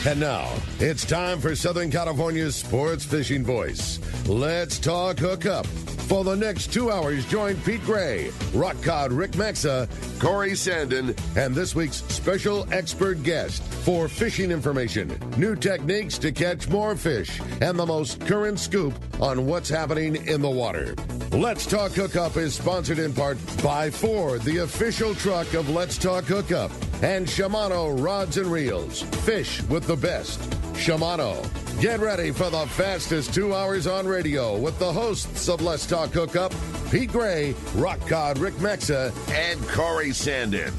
And now, it's time for Southern California's sports fishing voice. Let's talk hookup. For the next 2 hours, join Pete Gray, Rock Cod Rick Maxa, Corey Sandin, and this week's special expert guest for fishing information, new techniques to catch more fish, and the most current scoop on what's happening in the water. Let's Talk Hookup is sponsored in part by Ford, the official truck of Let's Talk Hookup, and Shimano Rods and Reels. Fish with the best. Shimano. Get ready for the fastest 2 hours on radio with the hosts of Let's Talk Hookup, Pete Gray, Rock Cod Rick Maxa, and Corey Sandin.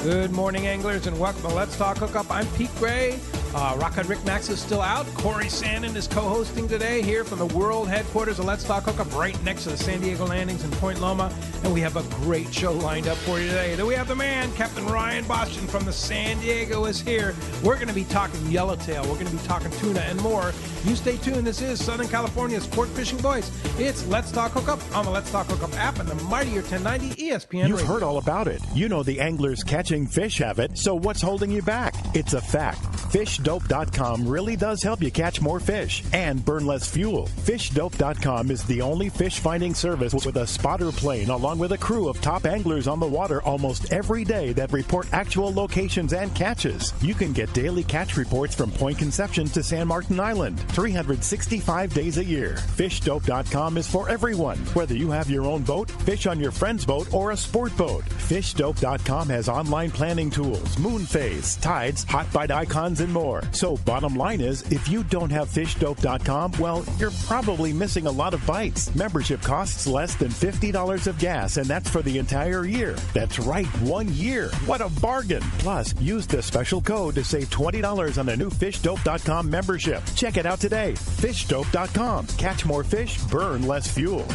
Good morning, anglers, and welcome to Let's Talk Hookup. I'm Pete Gray. Rock Cod Rick Maxa is still out. Corey Sandin is co-hosting today here from the world headquarters of Let's Talk Hookup right next to the San Diego landings in Point Loma. And we have a great show lined up for you today. Then we have the man, Captain Ryan Boston from the San Diego is here. We're going to be talking yellowtail. We're going to be talking tuna and more. You stay tuned. This is Southern California's sport fishing voice. It's Let's Talk Hookup on the Let's Talk Hookup app and the mightier 1090 ESPN You've radio. heard all about it. You know the anglers catching fish have it, so what's holding you back? It's a fact. Fishdope.com really does help you catch more fish and burn less fuel. Fishdope.com is the only fish finding service with a spotter plane along with a crew of top anglers on the water almost every day that report actual locations and catches. You can get daily catch reports from Point Conception to San Martin Island, 365 days a year. Fishdope.com is for everyone, whether you have your own boat, fish on your friend's boat, or a sport boat. Fishdope.com has online planning tools, moon phase, tides, hot bite icons, and more. So bottom line is, if you don't have Fishdope.com, well, you're probably missing a lot of bites. Membership costs less than $50 of gas, and that's for the entire year. That's right, 1 year. What a bargain. Plus, use the special code to save $20 on a new Fishdope.com membership. Check it out today. Fishdope.com. Catch more fish, burn less fuel.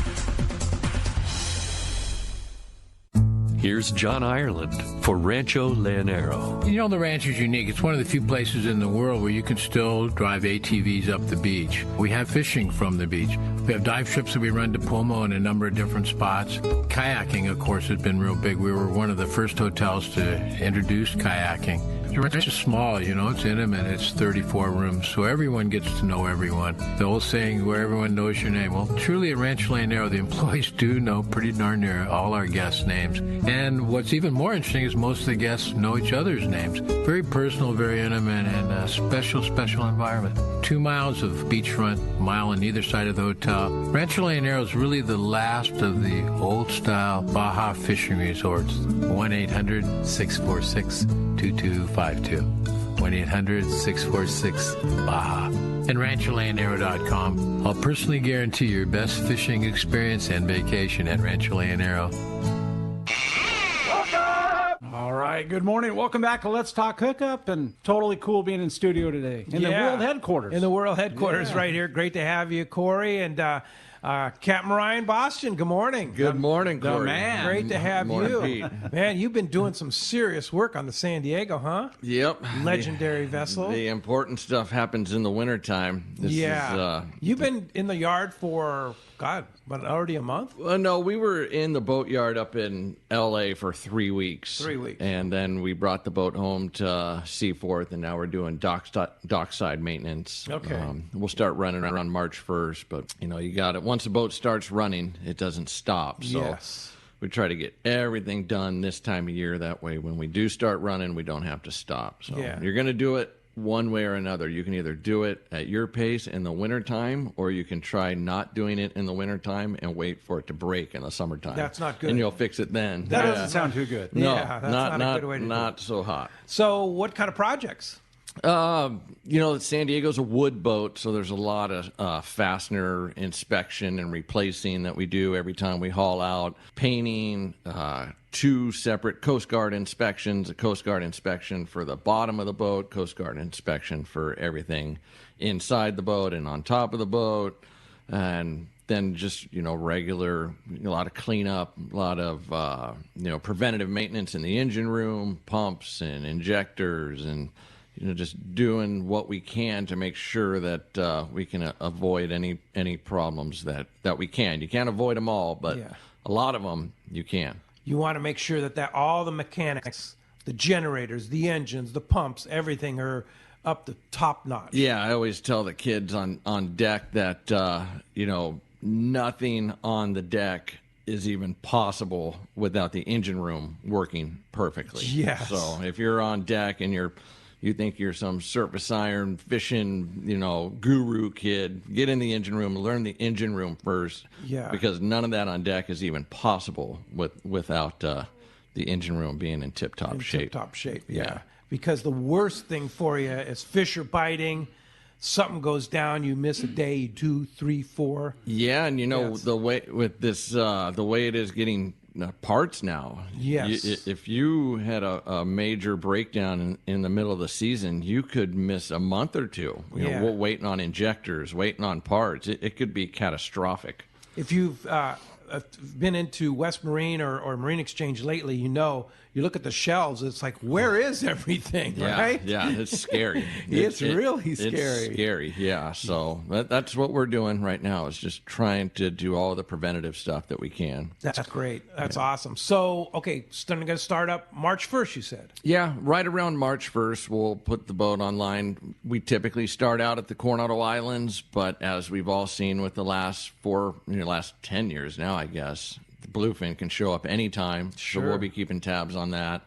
Here's John Ireland for Rancho Leonero. You know, the ranch is unique. It's one of the few places in the world where you can still drive ATVs up the beach. We have fishing from the beach. We have dive trips that we run to Pomo in a number of different spots. Kayaking, of course, has been real big. We were one of the first hotels to introduce kayaking. The ranch is small, you know, it's intimate. It's 34 rooms, so everyone gets to know everyone. The old saying, where everyone knows your name. Well, truly at Rancho Leonero, the employees do know pretty darn near all our guests' names. And what's even more interesting is most of the guests know each other's names. Very personal, very intimate, and a special, special environment. 2 miles of beachfront, a mile on either side of the hotel. Rancho Leonero is really the last of the old-style Baja fishing resorts. 1-800-646-2252. 1-800-646-BAJA. And RanchoLeonero.com. I'll personally guarantee your best fishing experience and vacation at Rancho Leonero. All right, good morning. Welcome back to Let's Talk Hookup, and totally cool being in studio today in the world headquarters. In the world headquarters right here. Great to have you, Corey, and Captain Ryan Boston. Good morning. Good morning, Corey. The man. Great to have you. Pete. Man, you've been doing some serious work on the San Diego, huh? Yep. Legendary vessel. The important stuff happens in the wintertime. You've been in the yard for, already a month? Well, no, we were in the boatyard up in L.A. for 3 weeks. 3 weeks. And then we brought the boat home to Seaforth, and now we're doing dockside maintenance. Okay. We'll start running around March 1st, but, you know, you got it. Once a boat starts running, it doesn't stop. So yes. We try to get everything done this time of year. That way, when we do start running, we don't have to stop. So you're going to do it one way or another. You can either do it at your pace in the wintertime, or you can try not doing it in the wintertime and wait for it to break in the summertime. That's not good. And you'll fix it then. That doesn't sound too good. No, that's not a good way to do it. Not so hot. So what kind of projects? You know, San Diego's a wood boat, so there's a lot of fastener inspection and replacing that we do every time we haul out. Painting, 2 separate Coast Guard inspections, a Coast Guard inspection for the bottom of the boat, Coast Guard inspection for everything inside the boat and on top of the boat, and then just, you know, regular, a lot of cleanup, a lot of, preventative maintenance in the engine room, pumps and injectors, and just doing what we can to make sure that we can avoid any problems that we can. You can't avoid them all, but a lot of them you can. You want to make sure that all the mechanics, the generators, the engines, the pumps, everything are up to top notch. Yeah, I always tell the kids on deck that, nothing on the deck is even possible without the engine room working perfectly. Yes. So if you're on deck and you think you're some surface iron fishing, guru kid, get in the engine room, learn the engine room first. Yeah. Because none of that on deck is even possible without the engine room being in tip-top shape. Tip-top shape, yeah. Because the worst thing for you is fish are biting, something goes down, you miss a day, 2, 3, 4. Yeah, and the way with this, the way it is getting parts now. Yes. If you had a major breakdown in the middle of the season, you could miss a month or two. Waiting on injectors, waiting on parts. It could be catastrophic. If you've been into West Marine or Marine Exchange lately, you look at the shelves, it's like, where is everything, right? Yeah, it's scary. It's really scary. It's scary, yeah. So that's what we're doing right now, is just trying to do all the preventative stuff that we can. That's great. That's awesome. So, okay, going to start up March 1st, you said? Yeah, right around March 1st, we'll put the boat online. We typically start out at the Coronado Islands, but as we've all seen with the last 10 years now, I guess, the Bluefin can show up anytime. Sure. So we'll be keeping tabs on that.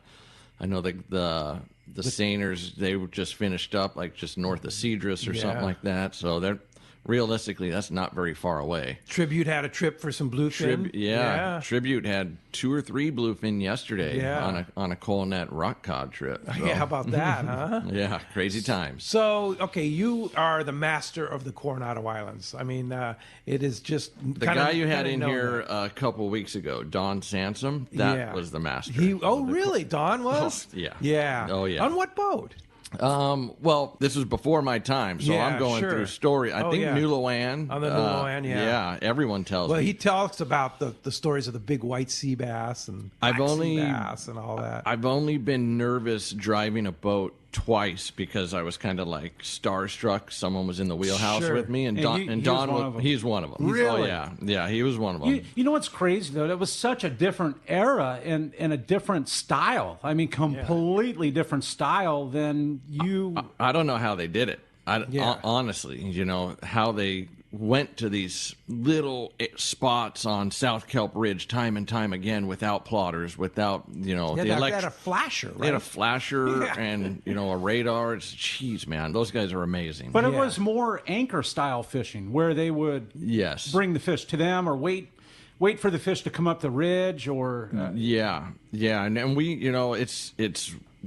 I know the seiners, they were just finished up like just north of Cedrus or something like that. So they're realistically, that's not very far away. Tribute had a trip for some bluefin. Tribute had 2 or 3 bluefin yesterday on a Colonet rock cod trip. So. Yeah, how about that, huh? Yeah, crazy times. So, okay, you are the master of the Coronado Islands. I mean, it is just the guy you had in here a couple weeks ago, Don Sansom. That was the master. Really? Don was? Oh, yeah. Yeah. Oh, yeah. On what boat? Well, this was before my time, so I'm going through story. I think Nulawan. On the Nulawan, Yeah, everyone tells me. Well, he talks about the stories of the big white sea bass and black sea bass and all that. I've only been nervous driving a boat twice because I was kind of like starstruck. Someone was in the wheelhouse with me, and Don he's one of them. Really? Oh, yeah, he was one of them. You know what's crazy though? That was such a different era and a different style. I mean, completely different style than you. I don't know how they did it. Honestly, how they went to these little spots on South Kelp Ridge time and time again without plotters, without they had a flasher, right? They had a flasher and a radar. Jeez, man, those guys are amazing. But it was more anchor style fishing where they would bring the fish to them or wait for the fish to come up the ridge or and we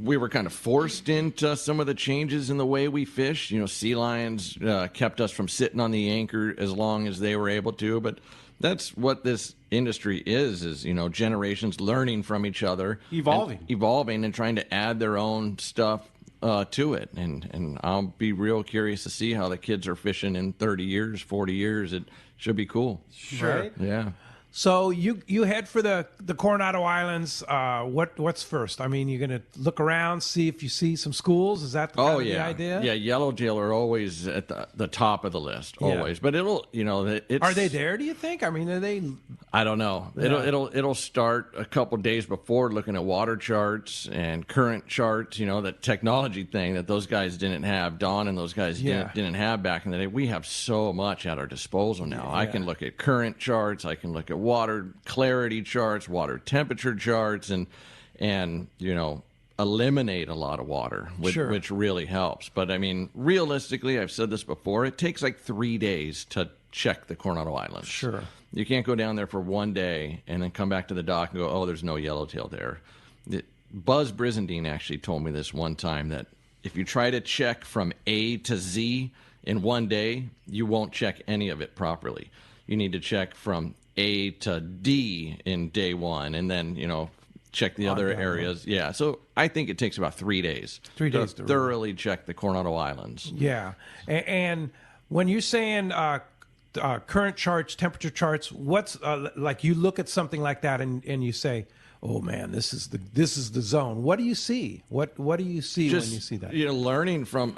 we were kind of forced into some of the changes in the way we fish. Sea lions kept us from sitting on the anchor as long as they were able to. But that's what this industry is generations learning from each other. Evolving and trying to add their own stuff to it. And I'll be real curious to see how the kids are fishing in 30 years, 40 years. It should be cool. Sure. Right? Yeah. So you head for the Coronado Islands. What's first? I mean, you're going to look around, see if you see some schools. Is that the idea? Yeah, yellowtail are always at the top of the list, always. But it'll, are they there? Do you think? I mean, are they? I don't know. It'll start a couple days before looking at water charts and current charts. That technology thing that those guys didn't have. Don and those guys didn't have back in the day. We have so much at our disposal now. I can look at current charts. I can look at water clarity charts, water temperature charts, and eliminate a lot of water, which really helps. But I mean, realistically, I've said this before, it takes like 3 days to check the Coronado Islands. Sure. You can't go down there for 1 day and then come back to the dock and go, oh, there's no yellowtail there. Buzz Brizendine actually told me this one time, that if you try to check from A to Z in 1 day, you won't check any of it properly. You need to check from A to D in day 1, and then, check the other areas. Yeah, so I think it takes about 3 days. 3 days to thoroughly check the Coronado Islands. Yeah, and when you're saying current charts, temperature charts, what's like you look at something like that and you say, oh man, this is the zone. What do you see? What do you see when you see that? Learning from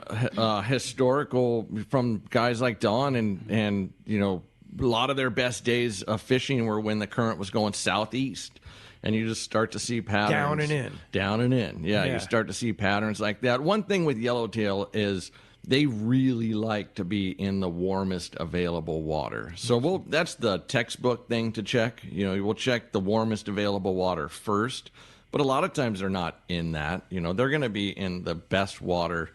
historical, from guys like Don and a lot of their best days of fishing were when the current was going southeast. and you just start to see patterns. Down and in. Yeah, you start to see patterns like that. One thing with yellowtail is they really like to be in the warmest available water. So that's the textbook thing to check. We'll check the warmest available water first. But a lot of times they're not in that. They're going to be in the best water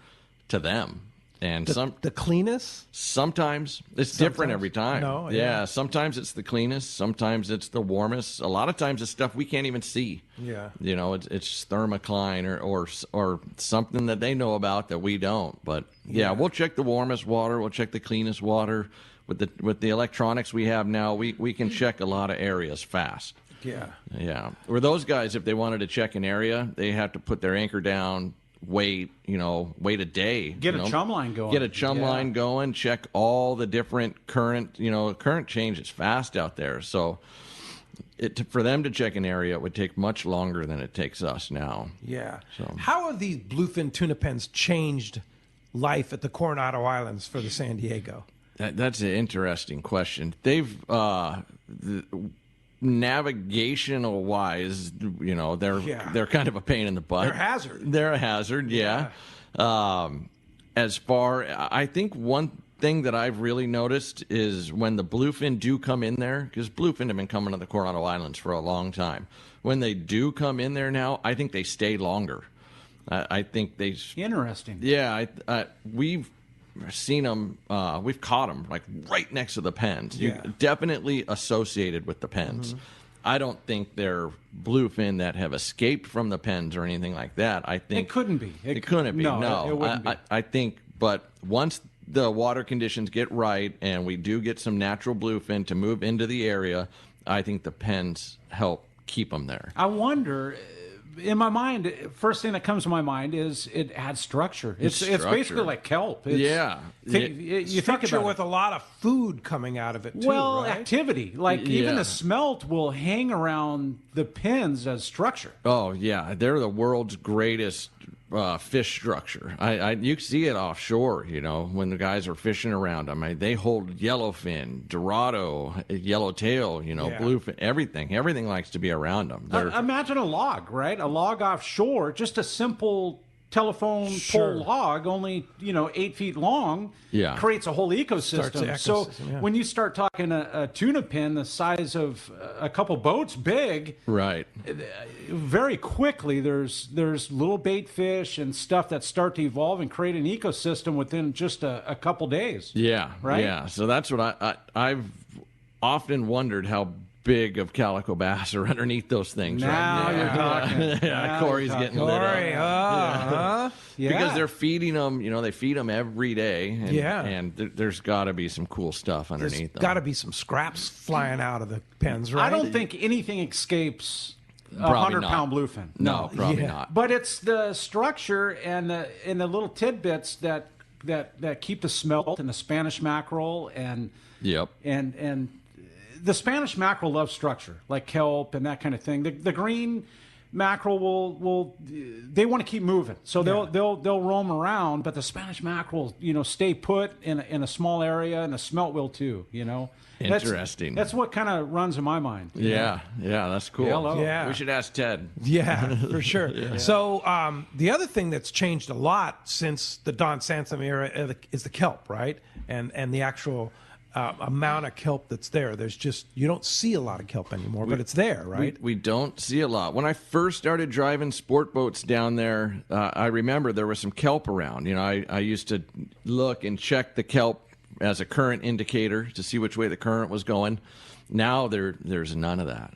to them. And the cleanest? Sometimes. It's different every time. No, yeah, sometimes it's the cleanest. Sometimes it's the warmest. A lot of times it's stuff we can't even see. Yeah. It's thermocline or something that they know about that we don't. But, we'll check the warmest water. We'll check the cleanest water. With the electronics we have now, we can check a lot of areas fast. Yeah. Yeah. Where those guys, if they wanted to check an area, they have to put their anchor down, wait a day. Get a chum line going. Get a chum line going, check all the different current changes fast out there. So for them to check an area, it would take much longer than it takes us now. Yeah. So how have these bluefin tuna pens changed life at the Coronado Islands for the San Diego? That's an interesting question. They've navigational wise, they're kind of a pain in the butt. They're a hazard, yeah. I think one thing that I've really noticed is when the bluefin do come in there, because bluefin have been coming to the Coronado Islands for a long time. When they do come in there now, I think they stay longer. I think they... Interesting. Yeah, we've seen them, we've caught them like right next to the pens. Definitely associated with the pens. Mm-hmm. I don't think they're bluefin that have escaped from the pens or anything like that. I think it couldn't be. It couldn't be. No, it wouldn't be. I think, but once the water conditions get right and we do get some natural bluefin to move into the area, I think the pens help keep them there. I wonder. In my mind, first thing that comes to my mind is it adds structure. It's basically like kelp. You structure with a lot of food coming out of it too. Well, right? Activity. Like even the smelt will hang around the pins as structure. Oh yeah, they're the world's greatest fish structure. You see it offshore, when the guys are fishing around them. They hold yellowfin, dorado, yellowtail, bluefin, everything. Everything likes to be around them. Imagine a log, right? A log offshore, just a simple telephone pole log, only 8 feet long, creates a whole ecosystem. So when you start talking a tuna pin the size of a couple boats big, right? Very quickly there's little bait fish and stuff that start to evolve and create an ecosystem within just a couple days. Yeah, right. Yeah, so that's what I've often wondered how big of calico bass are underneath those things. Now right? You're talking. Corey's getting lit up. Because they're feeding them, they feed them every day. And there's got to be some cool stuff underneath them. Got to be some scraps flying out of the pens, right? I don't think anything escapes a 100-pound bluefin. No, probably not. But it's the structure and the little tidbits that keep the smelt and the Spanish mackerel and the Spanish mackerel loves structure, like kelp and that kind of thing. The green mackerel will they want to keep moving, so they'll roam around. But the Spanish mackerel, stay put in a small area, and the smelt will too. Interesting. That's what kind of runs in my mind. Yeah, that's cool. Yeah. We should ask Ted. Yeah, for sure. So the other thing that's changed a lot since the Don Sansom era is the kelp, right? And the actual amount of kelp that's there. There's just, you don't see a lot of kelp anymore, but it's there, right? We don't see a lot. When I first started driving sport boats down there, I remember there was some kelp around. I used to look and check the kelp as a current indicator to see which way the current was going. Now there's none of that,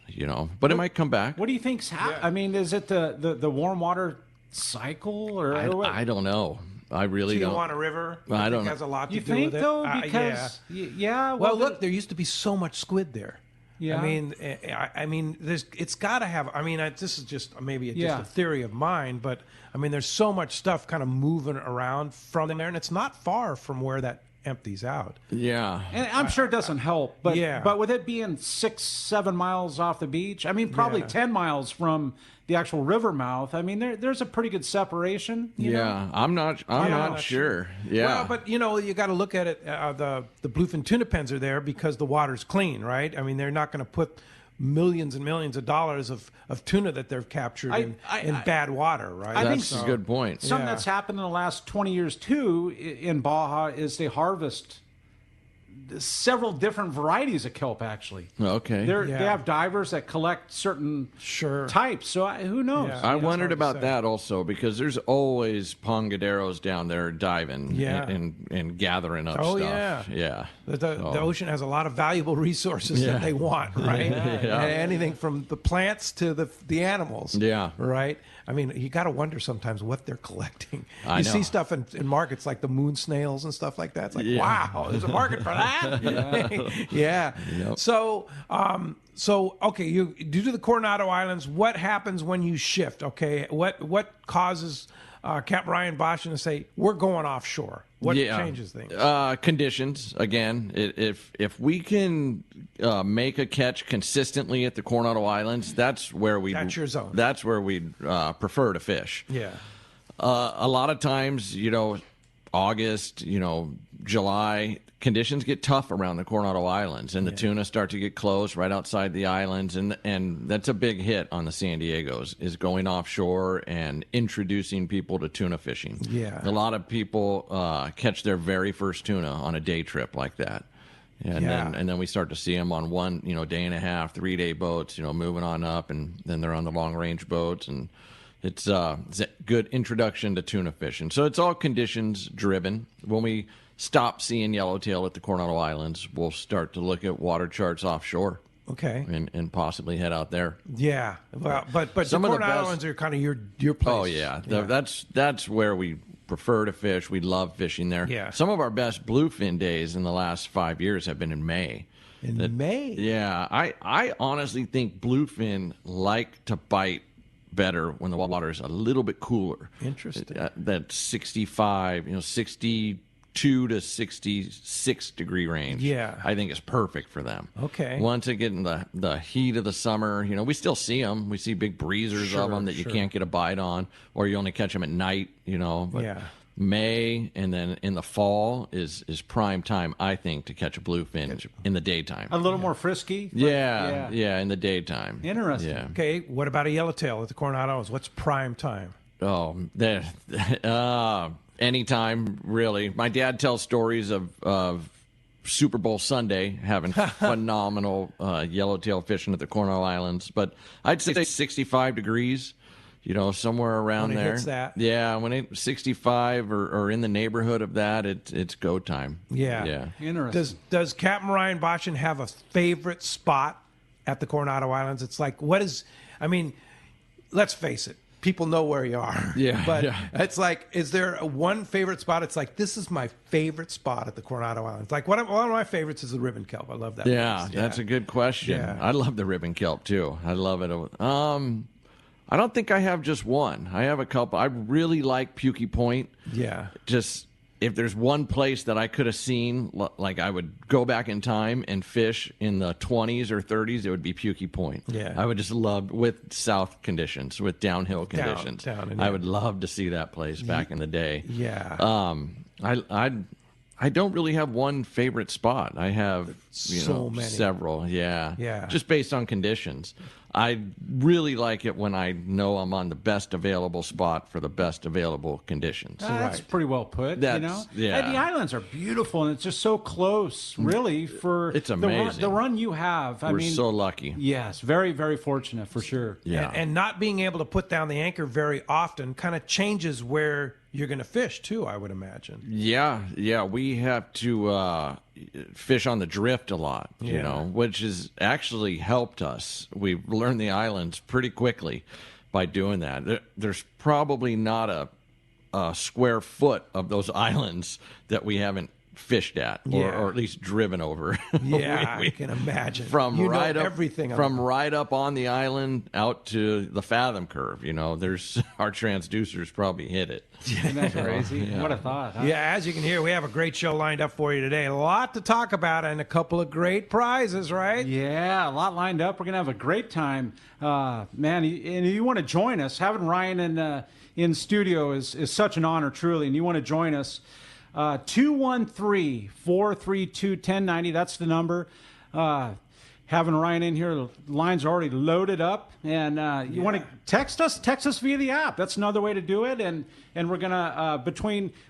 but it might come back. What do you think's happening? I mean, is it the warm water cycle or I don't know. I really don't. Tijuana River, I don't know. has a lot to you do with it. You think, though? Because, Well, look, there used to be so much squid there. Yeah. I mean, it's got to have. This is just maybe just a theory of mine, but there's so much stuff kind of moving around from there, and it's not far from where that empties out. Yeah, and I'm sure it doesn't help, but with it being 6-7 miles off the beach, probably 10 miles from the actual river mouth. There's a pretty good separation. You know? I'm not sure. Yeah, well, but you got to look at it. The bluefin tuna pens are there because the water's clean, right? They're not going to put millions and millions of dollars of tuna that they've captured in bad water, right? That's a good point. Something that's happened in the last 20 years, too, in Baja is they harvest several different varieties of kelp, actually. Okay. They have divers that collect certain types, so who knows? I wondered about that also, because there's always pongaderos down there diving and gathering up stuff. Yeah. The ocean has a lot of valuable resources that they want, right? Anything from the plants to the animals. Yeah. Right? I mean, you got to wonder sometimes what they're collecting. I you know. see stuff in markets like the moon snails and stuff like that. It's like, wow, there's a market for that. Yep. So okay, you do the Coronado Islands. What happens when you shift? Okay, what causes Captain Ryan Boschen to say we're going offshore? What changes things? Conditions again. If we can make a catch consistently at the Coronado Islands, that's your zone. That's where we'd prefer to fish. Yeah. A lot of times, August, July, conditions get tough around the Coronado Islands, and the tuna start to get close right outside the islands, and that's a big hit on the San Diegos, is going offshore and introducing people to tuna fishing. Yeah. A lot of people catch their very first tuna on a day trip like that. And then we start to see them on one, day and a half, 3-day boats, moving on up, and then they're on the long range boats, and it's a good introduction to tuna fishing. So it's all conditions driven. When we stop seeing yellowtail at the Coronado Islands, we'll start to look at water charts offshore. Okay. And possibly head out there. Yeah. Well, but some the Coronado Islands are kind of your place. Oh, yeah. That's where we prefer to fish. We love fishing there. Yeah. Some of our best bluefin days in the last 5 years have been in May. May? Yeah. I honestly think bluefin like to bite better when the water is a little bit cooler. Interesting. That 65, 62 to 66 degree range. Yeah. I think is perfect for them. Okay. Once they get in the heat of the summer, we still see them. We see big breezers of them that you can't get a bite on, or you only catch them at night, But May and then in the fall is prime time, I think, to catch a bluefin in the daytime. A little more frisky? Yeah, in the daytime. Interesting. Yeah. Okay, what about a yellowtail at the Coronados? What's prime time? Oh, anytime, really. My dad tells stories of Super Bowl Sunday having phenomenal yellowtail fishing at the Coronado Islands. But I'd say 65 degrees. Somewhere around when it there. Hits that. Yeah, when it's 65 or in the neighborhood of that, it's go time. Yeah. Interesting. Does Captain Ryan Boschen have a favorite spot at the Coronado Islands? It's like, let's face it, people know where you are. Yeah. But it's like, is there one favorite spot? It's like, this is my favorite spot at the Coronado Islands. Like, one of my favorites is the ribbon kelp. I love that. Yeah, that's a good question. Yeah. I love the ribbon kelp too. I love it. I don't think I have just one. I have a couple. I really like Pukey Point. Yeah. Just if there's one place that I could have seen, like I would go back in time and fish in the 20s or 30s, it would be Pukey Point. Yeah. I would just love, with south conditions, with downhill conditions. I would love to see that place back in the day. Yeah. I don't really have one favorite spot. I have so many. Several. Yeah. Just based on conditions. I really like it when I know I'm on the best available spot for the best available conditions. That's pretty well put. Yeah. And the islands are beautiful, and it's just so close, really. It's amazing. The run you have. We're so lucky. Yes, very, very fortunate for sure. Yeah. And not being able to put down the anchor very often kind of changes where you're going to fish too, I would imagine. Yeah. We have to fish on the drift a lot, which has actually helped us. We've learned the islands pretty quickly by doing that. There's probably not a square foot of those islands that we haven't fished at, or at least driven over. Yeah, I can imagine. From everything right up on the island out to the fathom curve. There's our transducers probably hit it. Isn't that crazy? What a thought. Huh? Yeah, as you can hear, we have a great show lined up for you today. A lot to talk about and a couple of great prizes, right? Yeah, a lot lined up. We're going to have a great time. Man, and you want to join us. Having Ryan in studio is such an honor, truly, and you want to join us. 213-432-1090. That's the number. having Ryan in here. The lines are already loaded up, and you want to text us via the app. That's another way to do it. And we're gonna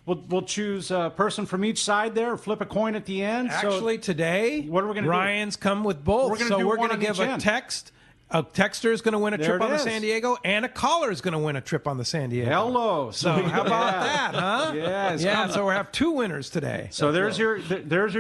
we'll choose a person from each side there, flip a coin at the end. Actually, today, what are we gonna Ryan's come with both. We're gonna give a text. A texter is going to win a trip on the San Diego, and a caller is going to win a trip on the San Diego. Hello. So how about that, huh? Yeah. So we have 2 winners today. So there's your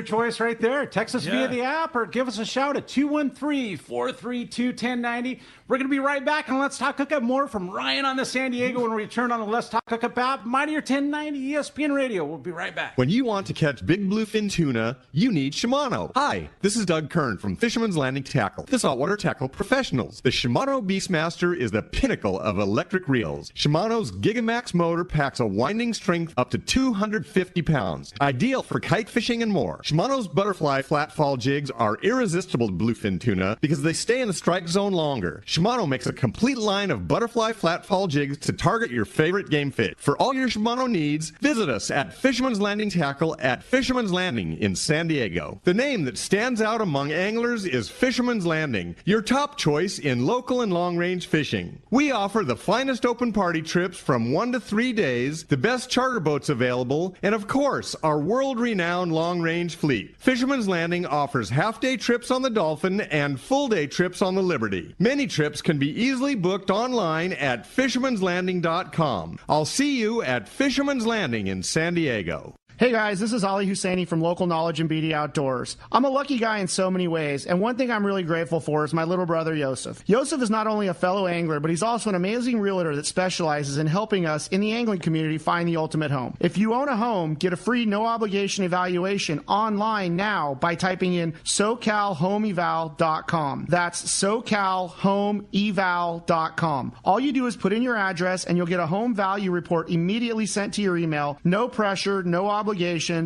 choice right there. Text us via the app or give us a shout at 213-432-1090. We're going to be right back on Let's Talk Hookup. More from Ryan on the San Diego when we return on the Let's Talk Hookup app. Mightier 1090 ESPN Radio. We'll be right back. When you want to catch big bluefin tuna, you need Shimano. Hi, this is Doug Kern from Fisherman's Landing Tackle, the saltwater tackle professionals. The Shimano Beastmaster is the pinnacle of electric reels. Shimano's Gigamax motor packs a winding strength up to 250 pounds. Ideal for kite fishing and more. Shimano's butterfly flatfall jigs are irresistible to bluefin tuna because they stay in the strike zone longer. Shimano makes a complete line of butterfly flatfall jigs to target your favorite game fish. For all your Shimano needs, visit us at Fisherman's Landing Tackle at Fisherman's Landing in San Diego. The name that stands out among anglers is Fisherman's Landing, your top choice in local and long-range fishing. We offer the finest open party trips from 1 to 3 days, the best charter boats available, and of course, our world-renowned long-range fleet. Fisherman's Landing offers half-day trips on the Dolphin and full-day trips on the Liberty. Many trips can be easily booked online at fishermanslanding.com. I'll see you at Fisherman's Landing in San Diego. Hey guys, this is Ali Husseini from Local Knowledge and BD Outdoors. I'm a lucky guy in so many ways, and one thing I'm really grateful for is my little brother Yosef. Yosef is not only a fellow angler, but he's also an amazing realtor that specializes in helping us in the angling community find the ultimate home. If you own a home, get a free no-obligation evaluation online now by typing in SoCalHomeEval.com. That's SoCalHomeEval.com. All you do is put in your address, and you'll get a home value report immediately sent to your email. No pressure, no obligations,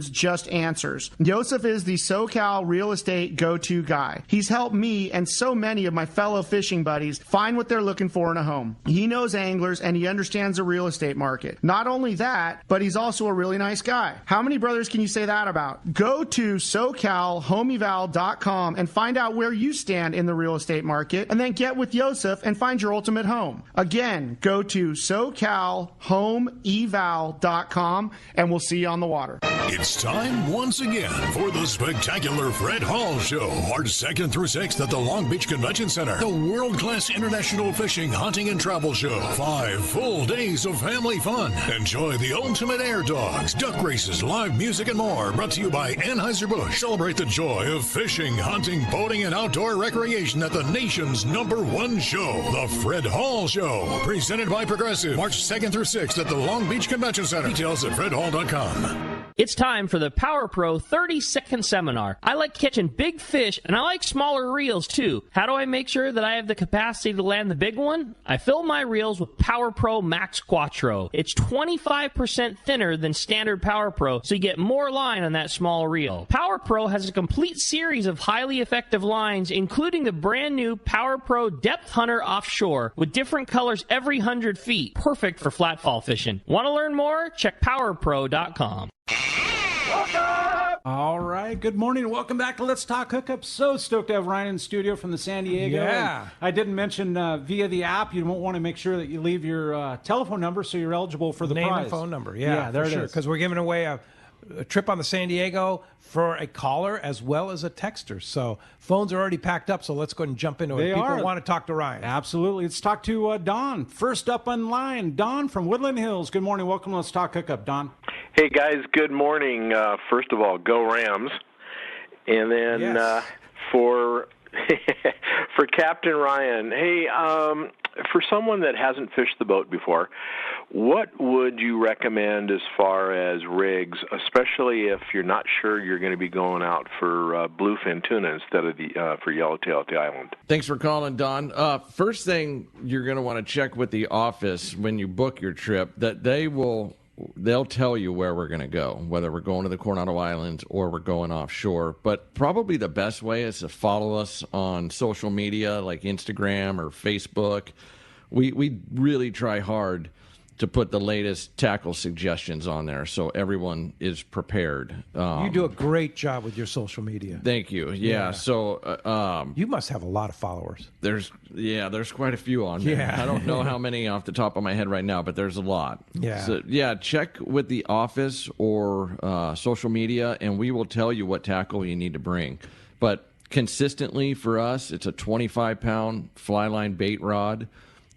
just answers. Yosef is the SoCal real estate go-to guy. He's helped me and so many of my fellow fishing buddies find what they're looking for in a home. He knows anglers and he understands the real estate market. Not only that, but he's also a really nice guy. How many brothers can you say that about? Go to SoCalHomeEval.com and find out where you stand in the real estate market, and then get with Yosef and find your ultimate home. Again, go to SoCalHomeEval.com and we'll see you on the water. It's time once again for the spectacular Fred Hall Show, March 2nd through 6th at the Long Beach Convention Center. The world-class international fishing, hunting, and travel show. 5 full days of family fun. Enjoy the ultimate air dogs, duck races, live music, and more. Brought to you by Anheuser-Busch. Celebrate the joy of fishing, hunting, boating, and outdoor recreation at the nation's #1 show, the Fred Hall Show. Presented by Progressive. March 2nd through 6th at the Long Beach Convention Center. Details at fredhall.com. It's time for the Power Pro 30-second seminar. I like catching big fish, and I like smaller reels, too. How do I make sure that I have the capacity to land the big one? I fill my reels with Power Pro Max Quattro. It's 25% thinner than standard Power Pro, so you get more line on that small reel. Power Pro has a complete series of highly effective lines, including the brand new Power Pro Depth Hunter Offshore, with different colors every 100 feet. Perfect for flatfall fishing. Want to learn more? Check PowerPro.com. All right. Good morning and welcome back to Let's Talk Hookup. So stoked to have Ryan in the studio from the San Diego. Yeah. And I didn't mention via the app, you won't want to make sure that you leave your telephone number so you're eligible for the name prize. and phone number. Yeah, there for it sure. is. Because we're giving away a trip on the San Diego for a caller as well as a texter. So phones are already packed up, so let's go ahead and jump into it. People want to talk to Ryan. Absolutely. Let's talk to Don. First up on line, Don from Woodland Hills. Good morning. Welcome to Let's Talk Hookup, Don. Hey, guys. Good morning. First of all, go Rams. And then for Captain Ryan, hey, for someone that hasn't fished the boat before, what would you recommend as far as rigs, especially if you're not sure you're going to be going out for bluefin tuna instead of for yellowtail at the island? Thanks for calling, Don. First thing you're going to want to check with the office when you book your trip, that they'll tell you where we're going to go, whether we're going to the Coronado Islands or we're going offshore. But probably the best way is to follow us on social media like Instagram or Facebook. We really try hard to put the latest tackle suggestions on there, so everyone is prepared. You do a great job with your social media. Thank you. Yeah. So you must have a lot of followers. There's quite a few on there. Yeah. I don't know how many off the top of my head right now, but there's a lot. Yeah. So, check with the office or social media, and we will tell you what tackle you need to bring. But consistently for us, it's a 25-pound fly line bait rod.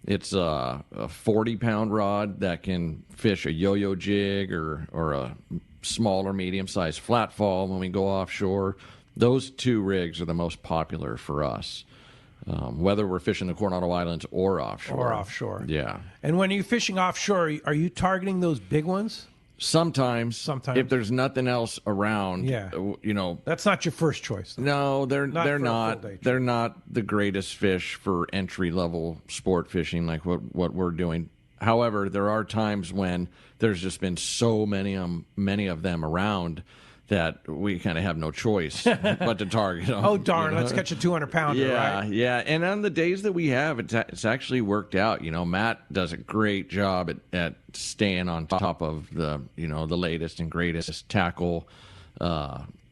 It's a 40-pound rod that can fish a yo-yo jig or a smaller, medium-sized flat fall when we go offshore. Those two rigs are the most popular for us, whether we're fishing the Coronado Islands or offshore. Yeah. And when you're fishing offshore, are you targeting those big ones? Sometimes. If there's nothing else around, that's not your first choice. No, they're not. They're not the greatest fish for entry level sport fishing like what we're doing. However, there are times when there's just been so many of them around that we kind of have no choice but to target them. Oh, darn, let's catch a 200-pounder, right? Yeah. And on the days that we have, it's actually worked out. Matt does a great job at staying on top of the latest and greatest tackle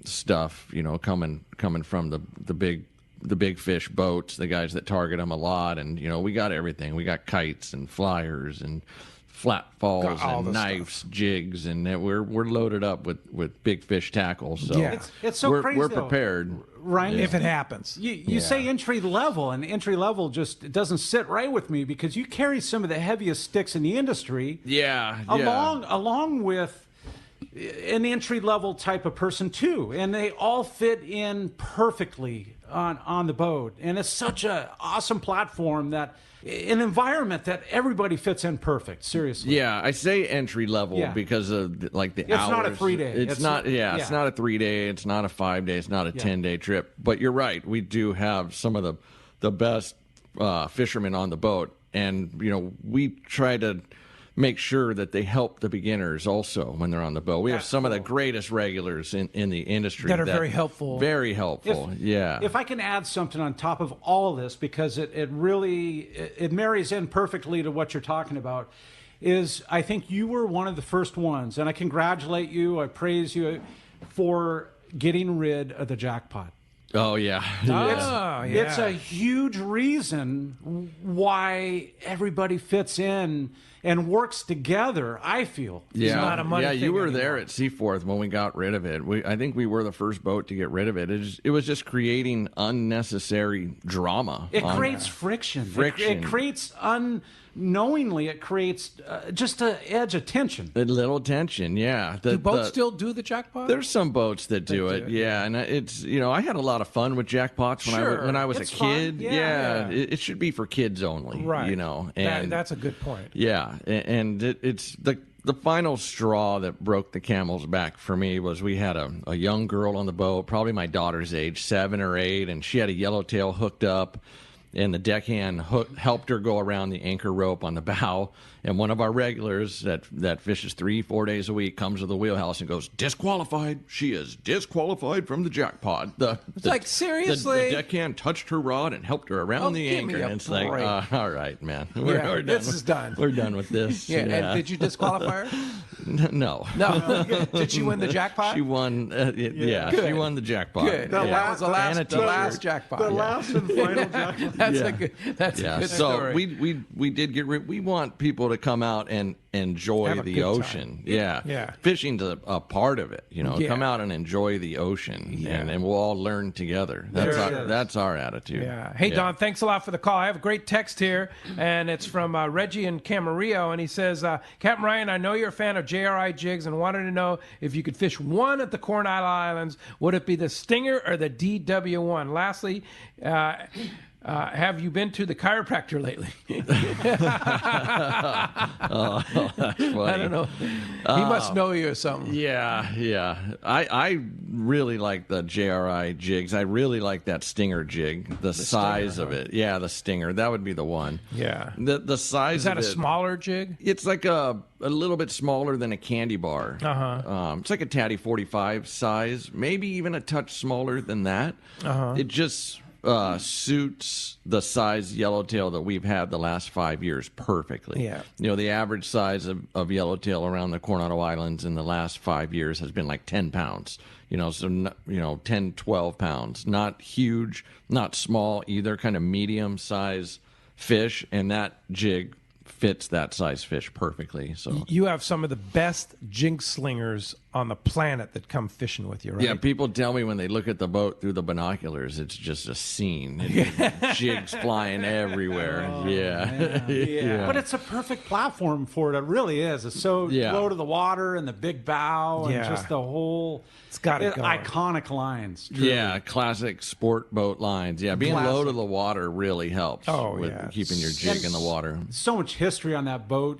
stuff, coming from the big fish boats, the guys that target them a lot. And, we got everything. We got kites and flyers and flat falls and knives, stuff. Jigs, and we're loaded up with big fish tackles. So it's so crazy. We're prepared, Ryan. If it happens, you say entry level, and entry level just doesn't sit right with me because you carry some of the heaviest sticks in the industry. Along with an entry level type of person too, and they all fit in perfectly on the boat, and it's such an awesome platform that. An environment that everybody fits in perfect. Seriously. Yeah, I say entry level because of the hours. It's not a 3-day. It's not a 3-day. It's not a 5-day. It's not a 10-day trip. But you're right. We do have some of the best fishermen on the boat, and we try to make sure that they help the beginners also when they're on the boat. We have some of the greatest regulars in the industry that are very helpful. Very helpful. If I can add something on top of all of this, because it really marries in perfectly to what you're talking about, is I think you were one of the first ones, and I congratulate you, I praise you for getting rid of the jackpot. Oh, yeah. It's a huge reason why everybody fits in and works together, I feel. Yeah, not a money thing you were anymore. there at Seaforth when we got rid of it. I think we were the first boat to get rid of it. It was just creating unnecessary drama. It creates friction. It creates unknowingly. It creates just an edge of tension. A little tension, yeah. Do boats still do the jackpot? There's some boats that do it, yeah. And it's I had a lot of fun with jackpots when I was a kid. Fun. Yeah. It should be for kids only, right? And that's a good point. Yeah. And it's the final straw that broke the camel's back for me was we had a young girl on the boat, probably my daughter's age, 7 or 8, and she had a yellowtail hooked up, and the deckhand helped her go around the anchor rope on the bow. And one of our regulars that fishes 3-4 days a week comes to the wheelhouse and goes, disqualified. She is disqualified from the jackpot. Seriously? The deckhand touched her rod and helped her around the anchor. And it's like, all right, man. We're done. This is done. We're done with this. And did you disqualify her? No. Did she win the jackpot? She won. She won the jackpot. Good. That was the last jackpot. The last and final jackpot. That's a good story. So we did get rid. We want people to come out and enjoy the ocean. Yeah. Fishing's a part of it. Come out and enjoy the ocean, and we'll all learn together. That's our attitude. Yeah. Hey, Don, thanks a lot for the call. I have a great text here, and it's from Reggie in Camarillo, and he says, Captain Ryan, I know you're a fan of JRI jigs and wanted to know if you could fish one at the Coronado Islands. Would it be the Stinger or the DW1? Lastly, have you been to the chiropractor lately? Oh, that's funny. I don't know. He must know you or something. Yeah. I really like the JRI jigs. I really like that Stinger jig. The size Stinger, of it. Yeah, the Stinger. That would be the one. Yeah. The size Is that of a smaller jig? It's like a little bit smaller than a candy bar. It's like a Tatty 45 size, maybe even a touch smaller than that. It just... suits the size yellowtail that we've had the last 5 years perfectly. Yeah. The average size of yellowtail around the Coronado Islands in the last 5 years has been like 10 pounds. 10, 12 pounds. Not huge, not small either, kind of medium size fish, and that jig fits that size fish perfectly. So you have some of the best jig slingers on the planet that come fishing with you, right? Yeah, people tell me when they look at the boat through the binoculars, it's just a scene. Jigs flying everywhere. Oh, yeah. But it's a perfect platform for it. It really is. It's so low to the water and the big bow and just the whole. It's got it going. Iconic lines. Truly. Yeah, classic sport boat lines. Yeah, being low to the water really helps with keeping your jig in the water. So much history on that boat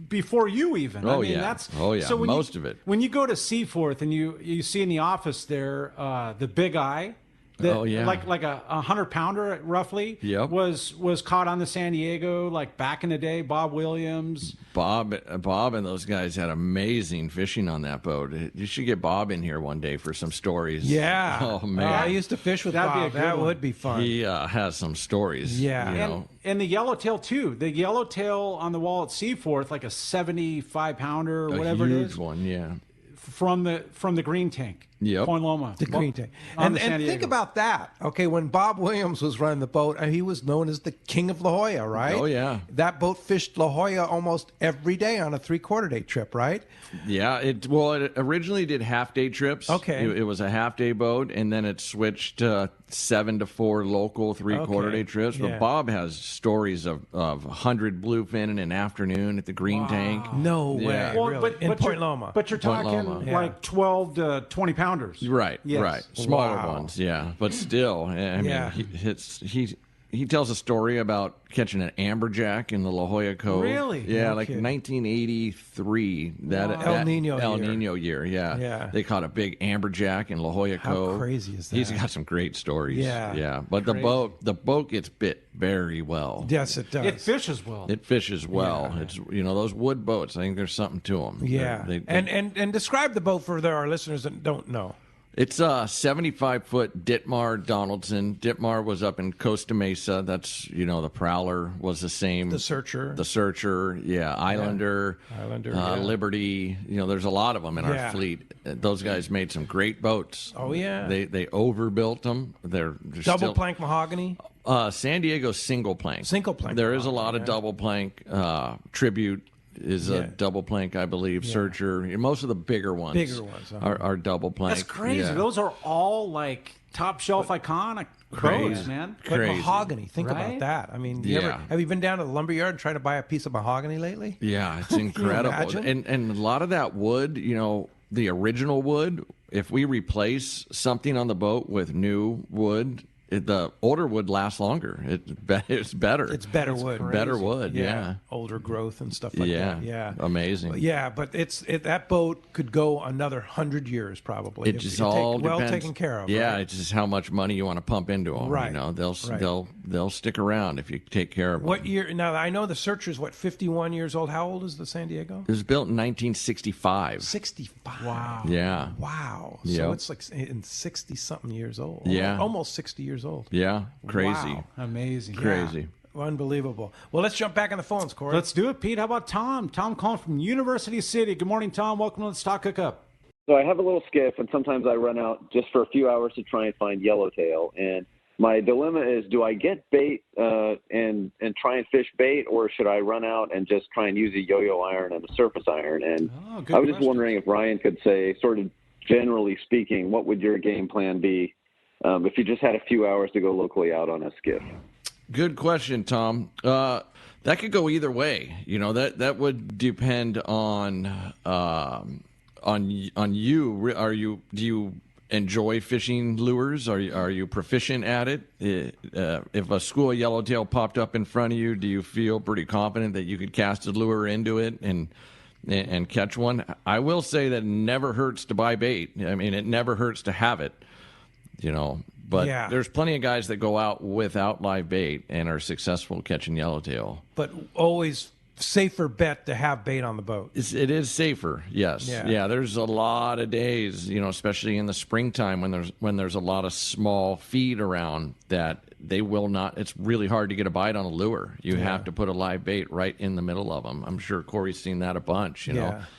before you even. That's so most of it. When you go to Seaforth and you see in the office there the big eye. Like a 100-pounder roughly was caught on the San Diego like back in the day. Bob Williams, Bob and those guys had amazing fishing on that boat. You should get Bob in here one day for some stories. Yeah. Oh man, I used to fish with Bob. That would be fun. He has some stories. Yeah. And the yellowtail too. The yellowtail on the wall at Seaforth, like a 75-pounder or whatever it is. Huge one, yeah. From the green tank. Point Loma. The green tank. And think about that. Okay, when Bob Williams was running the boat, he was known as the King of La Jolla, right? Oh, yeah. That boat fished La Jolla almost every day on a 3/4-day trip, right? Yeah. It originally did half-day trips. Okay. It was a half-day boat, and then it switched to 7 to 4 local 3/4-day trips. But Bob has stories of 100 bluefin in an afternoon at the green tank. No way. Well, really? In Point Loma. But you're talking like 12 to 20 pounders. Right, yes. right. Smaller ones, yeah. But still, I mean, he tells a story about catching an amberjack in the La Jolla Cove. Really? Yeah, like 1983. El Nino year, yeah. Yeah. They caught a big amberjack in La Jolla Cove. How crazy is that? He's got some great stories. Yeah. Yeah. But the boat gets bit very well. Yes, it does. It fishes well. Yeah. It's those wood boats. I think there's something to them. Yeah. And describe the boat for our listeners that don't know. It's a 75-foot Ditmar Donaldson. Ditmar was up in Costa Mesa. That's, the Prowler was the same. The Searcher, Islander, Liberty. There's a lot of them in our fleet. Those guys made some great boats. Oh, yeah. They overbuilt them. They're double plank mahogany? San Diego single plank. Single plank. There is a lot of double plank. Tribute is a double plank, I believe. Searcher. Most of the bigger ones are double plank. That's crazy. Yeah. Those are all like top shelf iconic boats, man. But mahogany, think about that. I mean, have you been down to the lumberyard and tried to buy a piece of mahogany lately? Yeah, it's incredible. And a lot of that wood, the original wood, if we replace something on the boat with new wood, the older wood lasts longer. It's better. It's better wood. Better wood, yeah. Older growth and stuff like that. Yeah. Amazing. Yeah, but that boat could go another 100 years probably. It just all depends. Well taken care of. Yeah, right? It's just how much money you want to pump into them. Right. They'll stick around if you take care of them. What year? Now, I know the Searcher's, 51 years old. How old is the San Diego? It was built in 1965. 65. Wow. Yeah. Wow. So it's like in 60-something years old. Yeah. Almost 60 years old. Yeah. Crazy. Wow. Amazing. Crazy. Yeah. Unbelievable. Well, let's jump back on the phones, Corey. Let's do it, Pete. How about Tom? Tom calling from University City. Good morning, Tom. Welcome to Let's Talk Hookup. So I have a little skiff, and sometimes I run out just for a few hours to try and find yellowtail. And my dilemma is, do I get bait and try and fish bait, or should I run out and just try and use a yo-yo iron and a surface iron? And I was just wondering if Ryan could say, sort of generally speaking, what would your game plan be if you just had a few hours to go locally out on a skiff? Good question, Tom. That could go either way. That would depend on you. Do you enjoy fishing lures? Are you proficient at it? If a school of yellowtail popped up in front of you, do you feel pretty confident that you could cast a lure into it and catch one? I will say that it never hurts to buy bait. I mean, it never hurts to have it. But there's plenty of guys that go out without live bait and are successful catching yellowtail. But always safer bet to have bait on the boat. It is safer, yes. Yeah, there's a lot of days, especially in the springtime when there's a lot of small feed around that they will not. It's really hard to get a bite on a lure. You have to put a live bait right in the middle of them. I'm sure Corey's seen that a bunch.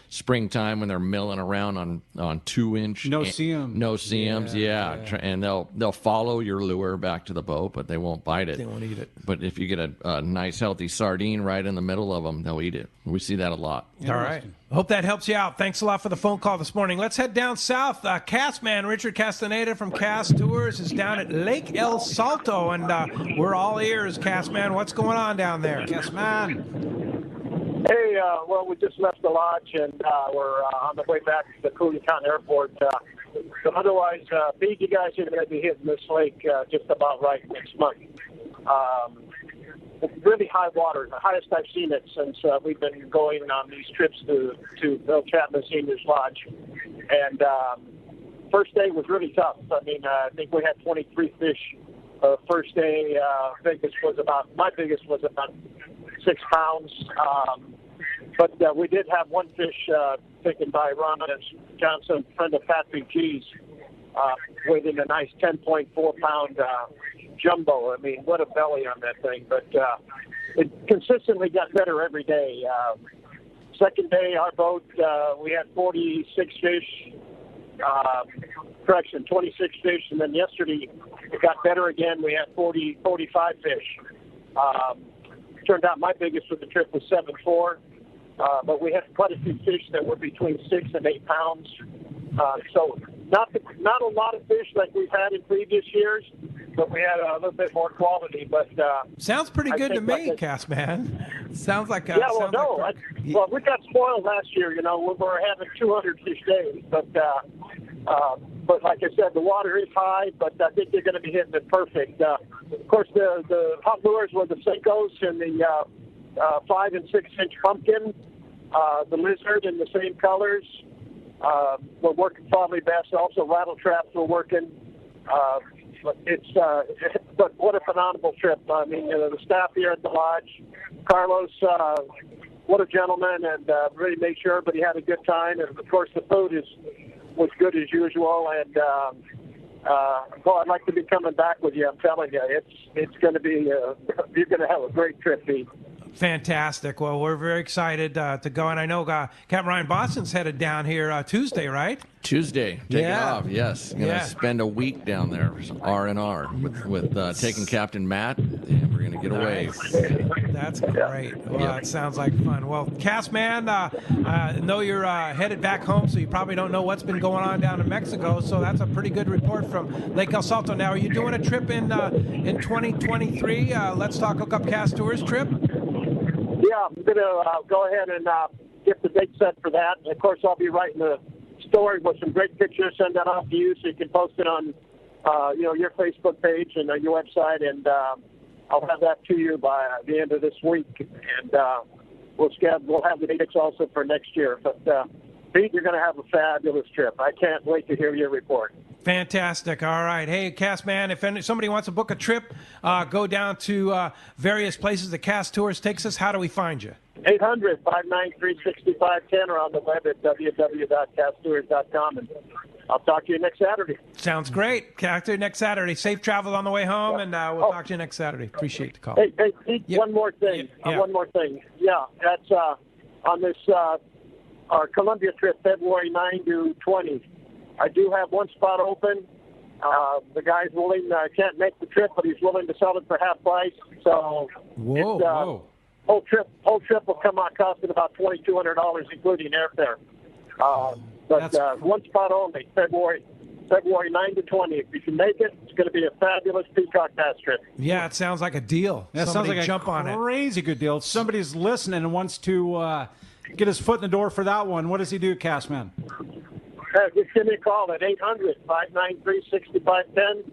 Springtime when they're milling around on 2-inch no-see-ums, and they'll follow your lure back to the boat, but they won't bite it. They won't eat it. But if you get a nice healthy sardine right in the middle of them, they'll eat it. We see that a lot. All right. Hope that helps you out. Thanks a lot for the phone call this morning. Let's head down south. Castman Richard Castaneda from Cast Tours is down at Lake El Salto, and we're all ears. Castman, what's going on down there? Castman. Hey, well, we just left the lodge, and we're on the way back to the Culiacan Airport. So otherwise, you guys are going to be hitting this lake just about right next month. Really high water, the highest I've seen it since we've been going on these trips to Bill Chapman Senior's Lodge. And first day was really tough. I mean, I think we had 23 fish. First day, my biggest was about 6 pounds. But we did have one fish taken by Ron Johnson, friend of Patrick G's, weighing a nice 10.4 pound jumbo. I mean, what a belly on that thing. But it consistently got better every day. Second day, our boat, we had 46 fish. 26 fish. And then yesterday, it got better again. We had 45 fish. Turned out my biggest for the trip was 7.4. But we had quite a few fish that were between 6 and 8 pounds. So not a lot of fish like we've had in previous years, but we had a little bit more quality. But sounds pretty good to me, Castman. Sounds like well, we got spoiled last year. We were having 200 fish days, but like I said, the water is high. But I think they're going to be hitting it perfect. Of course, the hot lures were the Senkos and the 5 and 6 inch pumpkin, the lizard in the same colors. We're working probably best. Also, rattle traps we're working. But what a phenomenal trip. I mean, the staff here at the lodge, Carlos, what a gentleman, and really made sure everybody had a good time. And of course, the food was good as usual. And I'd like to be coming back with you. I'm telling you, it's going to be you're going to have a great trip, Pete. Fantastic. Well, we're very excited to go. And I know Captain Ryan Boston's headed down here Tuesday, right? Tuesday. Take it off, yes. Going to spend a week down there, R&R, with taking Captain Matt, and we're going to get away. That's great. Well, it sounds like fun. Well, Castman, I know you're headed back home, so you probably don't know what's been going on down in Mexico, so that's a pretty good report from Lake El Salto. Now, are you doing a trip in 2023? Let's Talk Hookup Cast Tours trip? Yeah, I'm going to go ahead and get the date set for that. And of course, I'll be writing a story with some great pictures, send that off to you so you can post it on your Facebook page and your website, and I'll have that to you by the end of this week. And we'll have the dates also for next year. But Pete, you're going to have a fabulous trip. I can't wait to hear your report. Fantastic. All right. Hey, Castman, if somebody wants to book a trip, go down to various places that Cast Tours takes us, how do we find you? 800-593-6510 or on the web at www.casttours.com. And I'll talk to you next Saturday. Sounds great. Talk to you next Saturday. Safe travel on the way home, and we'll talk to you next Saturday. Appreciate the call. Hey, one more thing. One more thing. Yeah, that's on this our Columbia trip, February 9 to 20. I do have one spot open. The guy's willing. Can't make the trip, but he's willing to sell it for half price. So whoa. Whole trip will come out costing about $2,200, including airfare. But one spot only, February 9 to 20. If you can make it, it's going to be a fabulous peacock bass trip. Yeah, it sounds like a deal. That sounds like jump on it. Crazy good deal. If somebody's listening and wants to get his foot in the door for that one, what does he do, Castman? Just give me a call at 800-593-6510,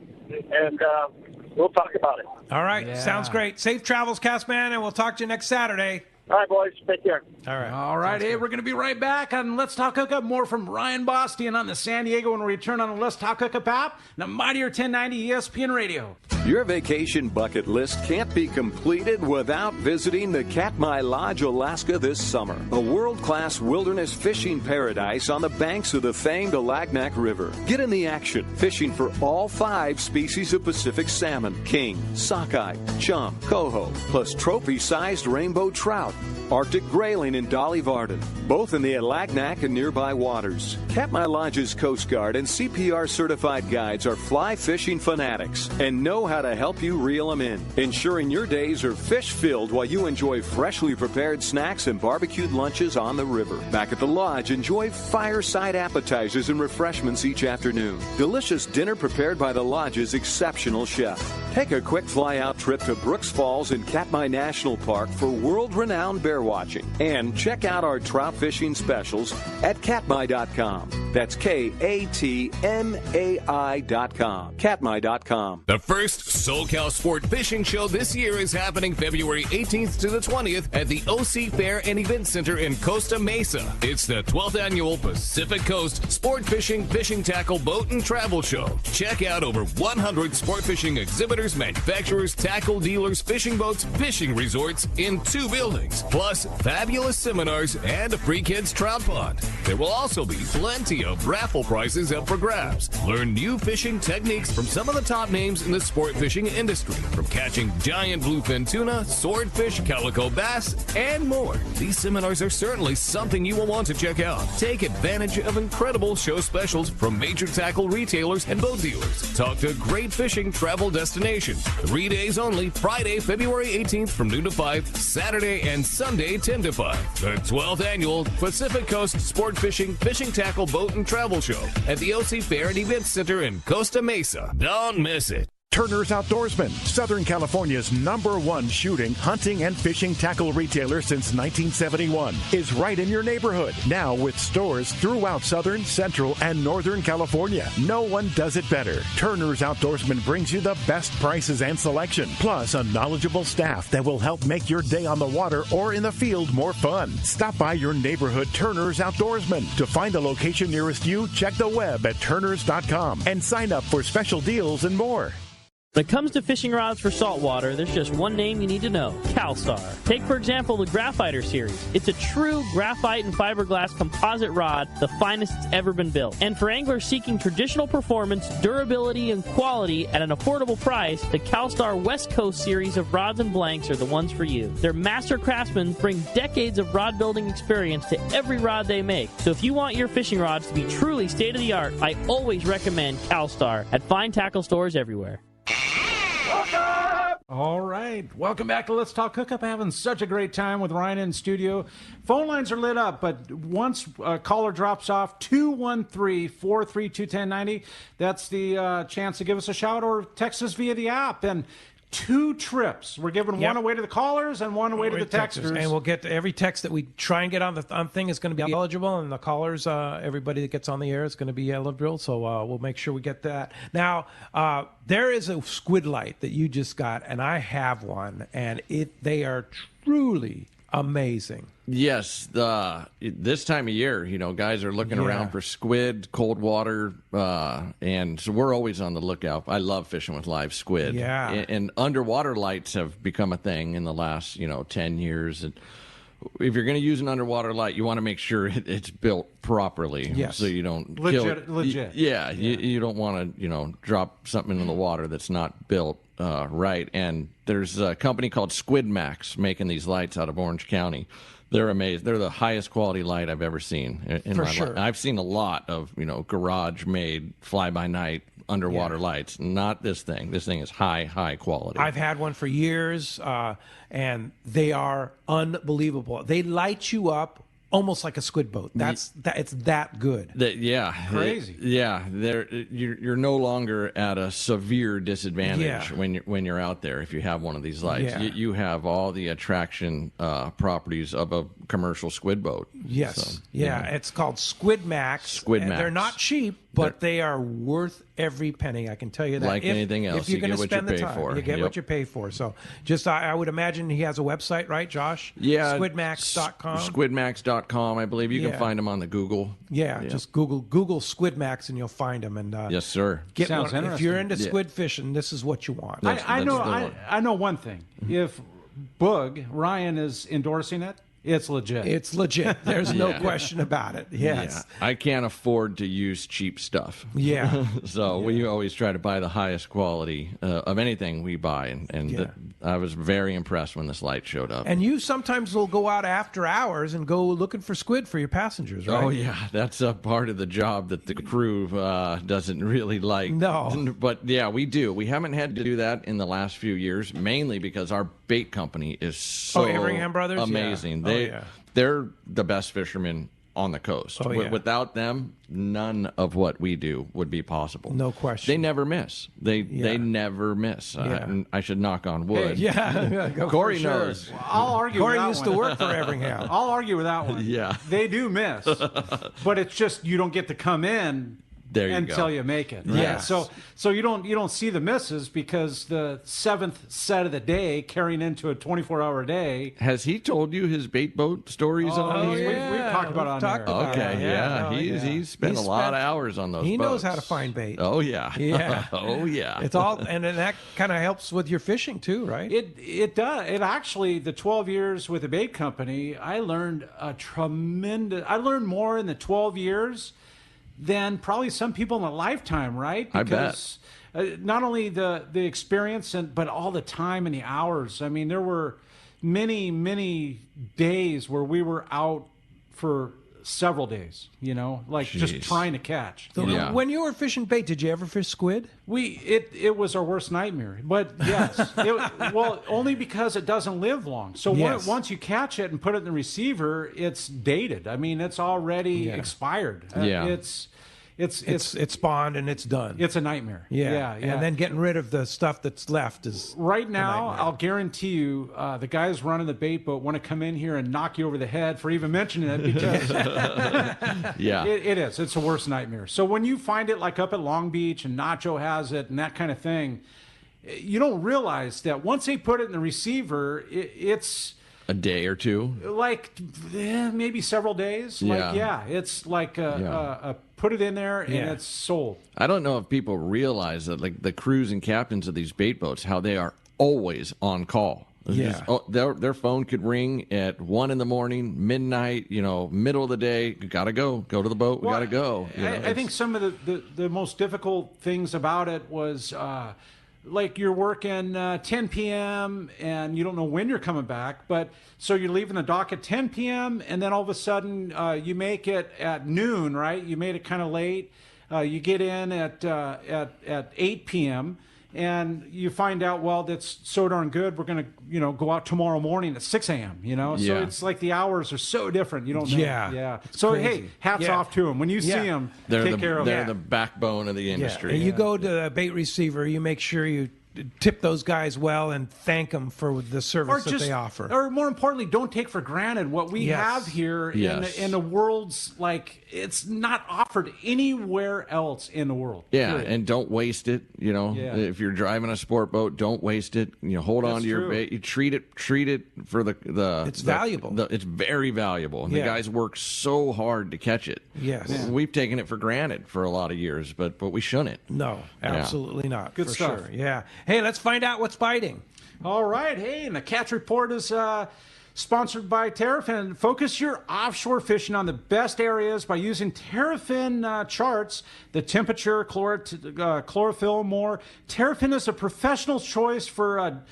and we'll talk about it. All right. Sounds great. Safe travels, Castman, and we'll talk to you next Saturday. All right, boys. Take care. All right. Hey, we're going to be right back on Let's Talk Hookup. More from Ryan Bostian on the San Diego when we return on the Let's Talk Hookup app, the Mightier 1090 ESPN Radio. Your vacation bucket list can't be completed without visiting the Katmai Lodge, Alaska this summer. A world-class wilderness fishing paradise on the banks of the famed Alagnak River. Get in the action, fishing for all 5 species of Pacific salmon, king, sockeye, chum, coho, plus trophy-sized rainbow trout, Arctic grayling and Dolly Varden, both in the Alagnak and nearby waters. Katmai Lodge's Coast Guard and CPR certified guides are fly fishing fanatics and know how to help you reel them in, ensuring your days are fish-filled while you enjoy freshly prepared snacks and barbecued lunches on the river. Back at the lodge, enjoy fireside appetizers and refreshments each afternoon. Delicious dinner prepared by the lodge's exceptional chef. Take a quick fly-out trip to Brooks Falls in Katmai National Park for world-renowned bear watching. And check out our trout fishing specials at katmai.com. That's KATMAI.com. Katmai.com. The first SoCal Sport Fishing Show this year is happening February 18th to the 20th at the OC Fair and Event Center in Costa Mesa. It's the 12th annual Pacific Coast Sport Fishing, Fishing Tackle, Boat, and Travel Show. Check out over 100 sport fishing exhibitors, manufacturers, tackle dealers, fishing boats, fishing resorts in 2 buildings, plus fabulous seminars and a free kids trout pond. There will also be plenty of raffle prizes up for grabs. Learn new fishing techniques from some of the top names in the sport fishing industry, from catching giant bluefin tuna, swordfish, calico bass, and more. These seminars are certainly something you will want to check out. Take advantage of incredible show specials from major tackle retailers and boat dealers. Talk to great fishing travel destination. 3 days only, Friday, February 18th from noon to 5, Saturday and Sunday 10 to 5. The 12th annual Pacific Coast Sport Fishing, Fishing Tackle, Boat, and Travel Show at the OC Fair and Event Center in Costa Mesa. Don't miss it. Turner's Outdoorsman, Southern California's #1 shooting, hunting, and fishing tackle retailer since 1971, is right in your neighborhood. Now with stores throughout Southern, Central, and Northern California. No one does it better. Turner's Outdoorsman brings you the best prices and selection, plus a knowledgeable staff that will help make your day on the water or in the field more fun. Stop by your neighborhood Turner's Outdoorsman. To find a location nearest you, check the web at turners.com and sign up for special deals and more. When it comes to fishing rods for saltwater, there's just one name you need to know, CalStar. Take, for example, the Graphiter series. It's a true graphite and fiberglass composite rod, the finest it's ever been built. And for anglers seeking traditional performance, durability, and quality at an affordable price, the CalStar West Coast series of rods and blanks are the ones for you. Their master craftsmen bring decades of rod building experience to every rod they make. So if you want your fishing rods to be truly state-of-the-art, I always recommend CalStar at fine tackle stores everywhere. All right. Welcome back to Let's Talk Hookup. Having such a great time with Ryan in studio. Phone lines are lit up, but once a caller drops off, 213-432-1090, that's the chance to give us a shout or text us via the app. And 2 trips. We're giving one away to the callers and one away to the texters. And we'll get to every text that we try and get on the thing is going to be eligible, and the callers, everybody that gets on the air is going to be eligible, so we'll make sure we get that. Now, there is a squid light that you just got, and I have one, and they are truly amazing. Yes, this time of year, guys are looking around for squid, cold water, and so we're always on the lookout. I love fishing with live squid. Yeah. And underwater lights have become a thing in the last, 10 years. And if you're going to use an underwater light, you want to make sure it's built properly. Yes. So you don't legit. You don't want to, drop something in the water that's not built right. And there's a company called Squid Max making these lights out of Orange County. They're amazing. They're the highest quality light I've ever seen in my life. I've seen a lot of, garage-made fly-by-night underwater lights. Not this thing. This thing is high quality. I've had one for years, and they are unbelievable. They light you up almost like a squid boat. It's that good. Crazy. You're no longer at a severe disadvantage when you're out there if you have one of these lights. Yeah. You have all the attraction properties of a commercial squid boat. Yes. So, it's called Squid Max. Squid Max. They're not cheap. but they are worth every penny. I can tell you that. Like anything else, if you're you get what you pay for. You get Yep. what you pay for. So, just I would imagine he has a website, right, Josh? Yeah, Squidmax.com. Squidmax.com, I believe. You Yeah. can find him on the Google. Yeah, just Google Squidmax and you'll find him. And yes, sir. Get Sounds one. If interesting. you're into Yeah. squid fishing, this is what you want. I know one thing. If Ryan is endorsing it, it's legit. It's legit. There's no Yeah. question about it. Yes. Yeah. I can't afford to use cheap stuff. Yeah. So we always try to buy the highest quality of anything we buy. And I was very impressed when this light showed up. And you sometimes will go out after hours and go looking for squid for your passengers, right? Oh, yeah. That's a part of the job that the crew doesn't really like. No. But, yeah, we do. We haven't had to do that in the last few years, mainly because our bait company is so Everingham Brothers? amazing. Yeah. They're the best fishermen on the coast. Oh, yeah. Without them, none of what we do would be possible. No question. They never miss. They never miss. Yeah. I should knock on wood. Go Corey for sure. knows. I'll argue Corey with that used one. to work for Everingham. I'll argue with that one. Yeah. They do miss, but it's just you don't get to come in There you until go. you make it. Right? Yes. So you don't see the misses because the seventh set of the day carrying into a 24-hour day. Has he told you his bait boat stories on these? We've talked about it on there. Okay, yeah. He's spent a lot of hours on those He boats. knows how to find bait. Oh, yeah. Yeah. Oh, yeah. It's all, and then that kind of helps with your fishing too, right? It does. It actually, the 12 years with the bait company, I learned I learned more in the 12 years than probably some people in a lifetime, right? I Because not only the experience, but all the time and the hours. I mean, there were many days where we were out for several days, just trying to catch. So when you were fishing bait, did you ever fish squid? It was our worst nightmare. But yes, only because it doesn't live long. So once you catch it and put it in the receiver, it's dated. I mean, it's already expired. It's spawned and it's done. It's a nightmare. Yeah. And then getting rid of the stuff that's left is right now. I'll guarantee you, the guys running the bait boat want to come in here and knock you over the head for even mentioning it because it is. It's a worst nightmare. So when you find it like up at Long Beach and Nacho has it and that kind of thing, you don't realize that once they put it in the receiver, it's a day or two, like maybe several days. It's like put it in there and it's sold. I don't know if people realize that, like the crews and captains of these bait boats, how they are always on call. Their phone could ring at 1 a.m, midnight, middle of the day. You gotta go to the boat. We gotta go. I think some of the most difficult things about it was. Like you're working 10 p.m. and you don't know when you're coming back, but so you're leaving the dock at 10 p.m. and then all of a sudden you make it at noon, right? You made it kind of late. You get in at 8 p.m. and you find out, well, that's so darn good. We're going to, go out tomorrow morning at 6 a.m., So it's like the hours are so different. You don't know. Yeah. So, crazy. hey, hats off to them. When you see them, take care of them. They're the backbone of the industry. And you go to the bait receiver, you make sure you tip those guys well and thank them for the service that they offer. Or more importantly, don't take for granted what we have here in the world's, it's not offered anywhere else in the world. Yeah, period. and don't waste it. If you're driving a sport boat, don't waste it. Hold on to your bait. You treat it for the it's valuable. It's very valuable. And the guys work so hard to catch it. Yes. Yeah. We've taken it for granted for a lot of years, but we shouldn't. No, absolutely not. Good for stuff. Sure. Yeah. Hey, let's find out what's biting. All right. Hey, and the Catch Report is sponsored by Terrafin. Focus your offshore fishing on the best areas by using Terrafin charts, the temperature, chlorophyll, more. Terrafin is a professional choice for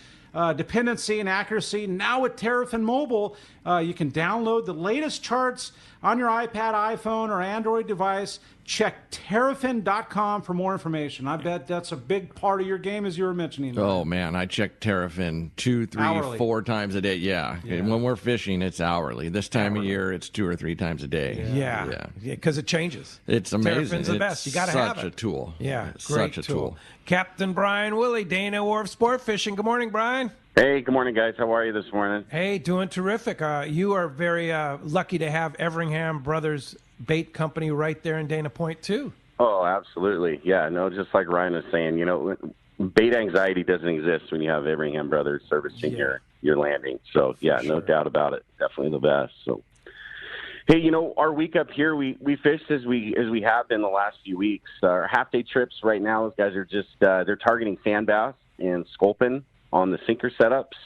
dependency and accuracy. Now with Terrafin Mobile, you can download the latest charts on your iPad, iPhone, or Android device. Check Terrafin.com for more information. I bet that's a big part of your game, as you were mentioning. Oh, man, I check Terrafin 2, 3, 4 times a day. Yeah. And when we're fishing, it's hourly. This time of year, it's 2 or 3 times a day. Yeah, because it changes. It's amazing. Terrafin's the best. You got to have it. Such a tool. Yeah, great tool. Captain Brian Willie, Dana Wharf Sport Fishing. Good morning, Brian. Hey, good morning, guys. How are you this morning? Hey, doing terrific. You are very lucky to have Everingham Brothers Bait Company right there in Dana Point, too. Oh, absolutely. Yeah, no, just like Ryan was saying, bait anxiety doesn't exist when you have Everingham Brothers servicing your landing. So, yeah, no doubt about it. Definitely the best. So, hey, our week up here, we fished as we have been the last few weeks. Our half-day trips right now, those guys are just they're targeting sand bass and sculpin on the sinker setups.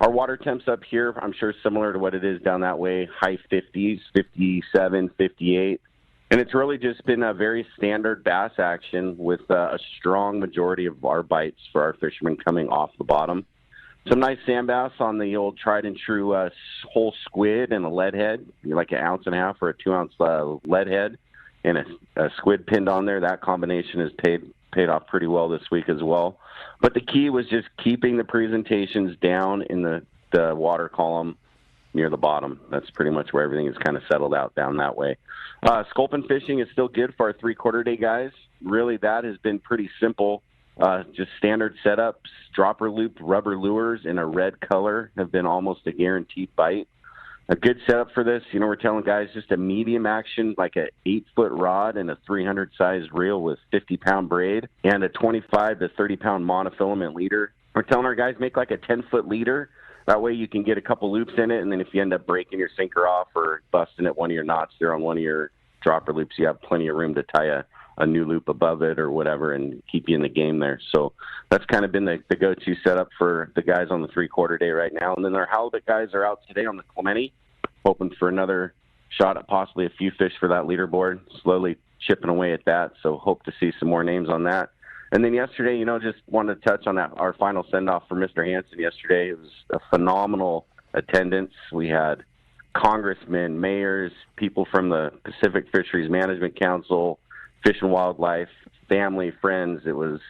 Our water temps up here, I'm sure similar to what it is down that way, high 50s, 57, 58. And it's really just been a very standard bass action with a strong majority of our bites for our fishermen coming off the bottom. Some nice sand bass on the old tried and true whole squid and a lead head, like an ounce and a half or a 2 ounce lead head, and a squid pinned on there. That combination has paid off pretty well this week as well. But the key was just keeping the presentations down in the water column near the bottom. That's pretty much where everything is kind of settled out down that way. Sculpin fishing is still good for our 3/4 day guys. Really, that has been pretty simple. Just standard setups, dropper loop rubber lures in a red color have been almost a guaranteed bite. A good setup for this, we're telling guys just a medium action, like a 8-foot rod and a 300 size reel with 50-pound braid and a 25 to 30-pound monofilament leader. We're telling our guys make like a 10-foot leader. That way you can get a couple loops in it, and then if you end up breaking your sinker off or busting at one of your knots there on one of your dropper loops, you have plenty of room to tie a new loop above it or whatever and keep you in the game there. So that's kind of been the go-to setup for the guys on the 3/4 day right now. And then our halibut guys are out today on the Clemente, hoping for another shot at possibly a few fish for that leaderboard, slowly chipping away at that. So hope to see some more names on that. And then yesterday, just wanted to touch on our final send-off for Mr. Hansen yesterday. It was a phenomenal attendance. We had congressmen, mayors, people from the Pacific Fisheries Management Council, Fish and Wildlife, family, friends. It was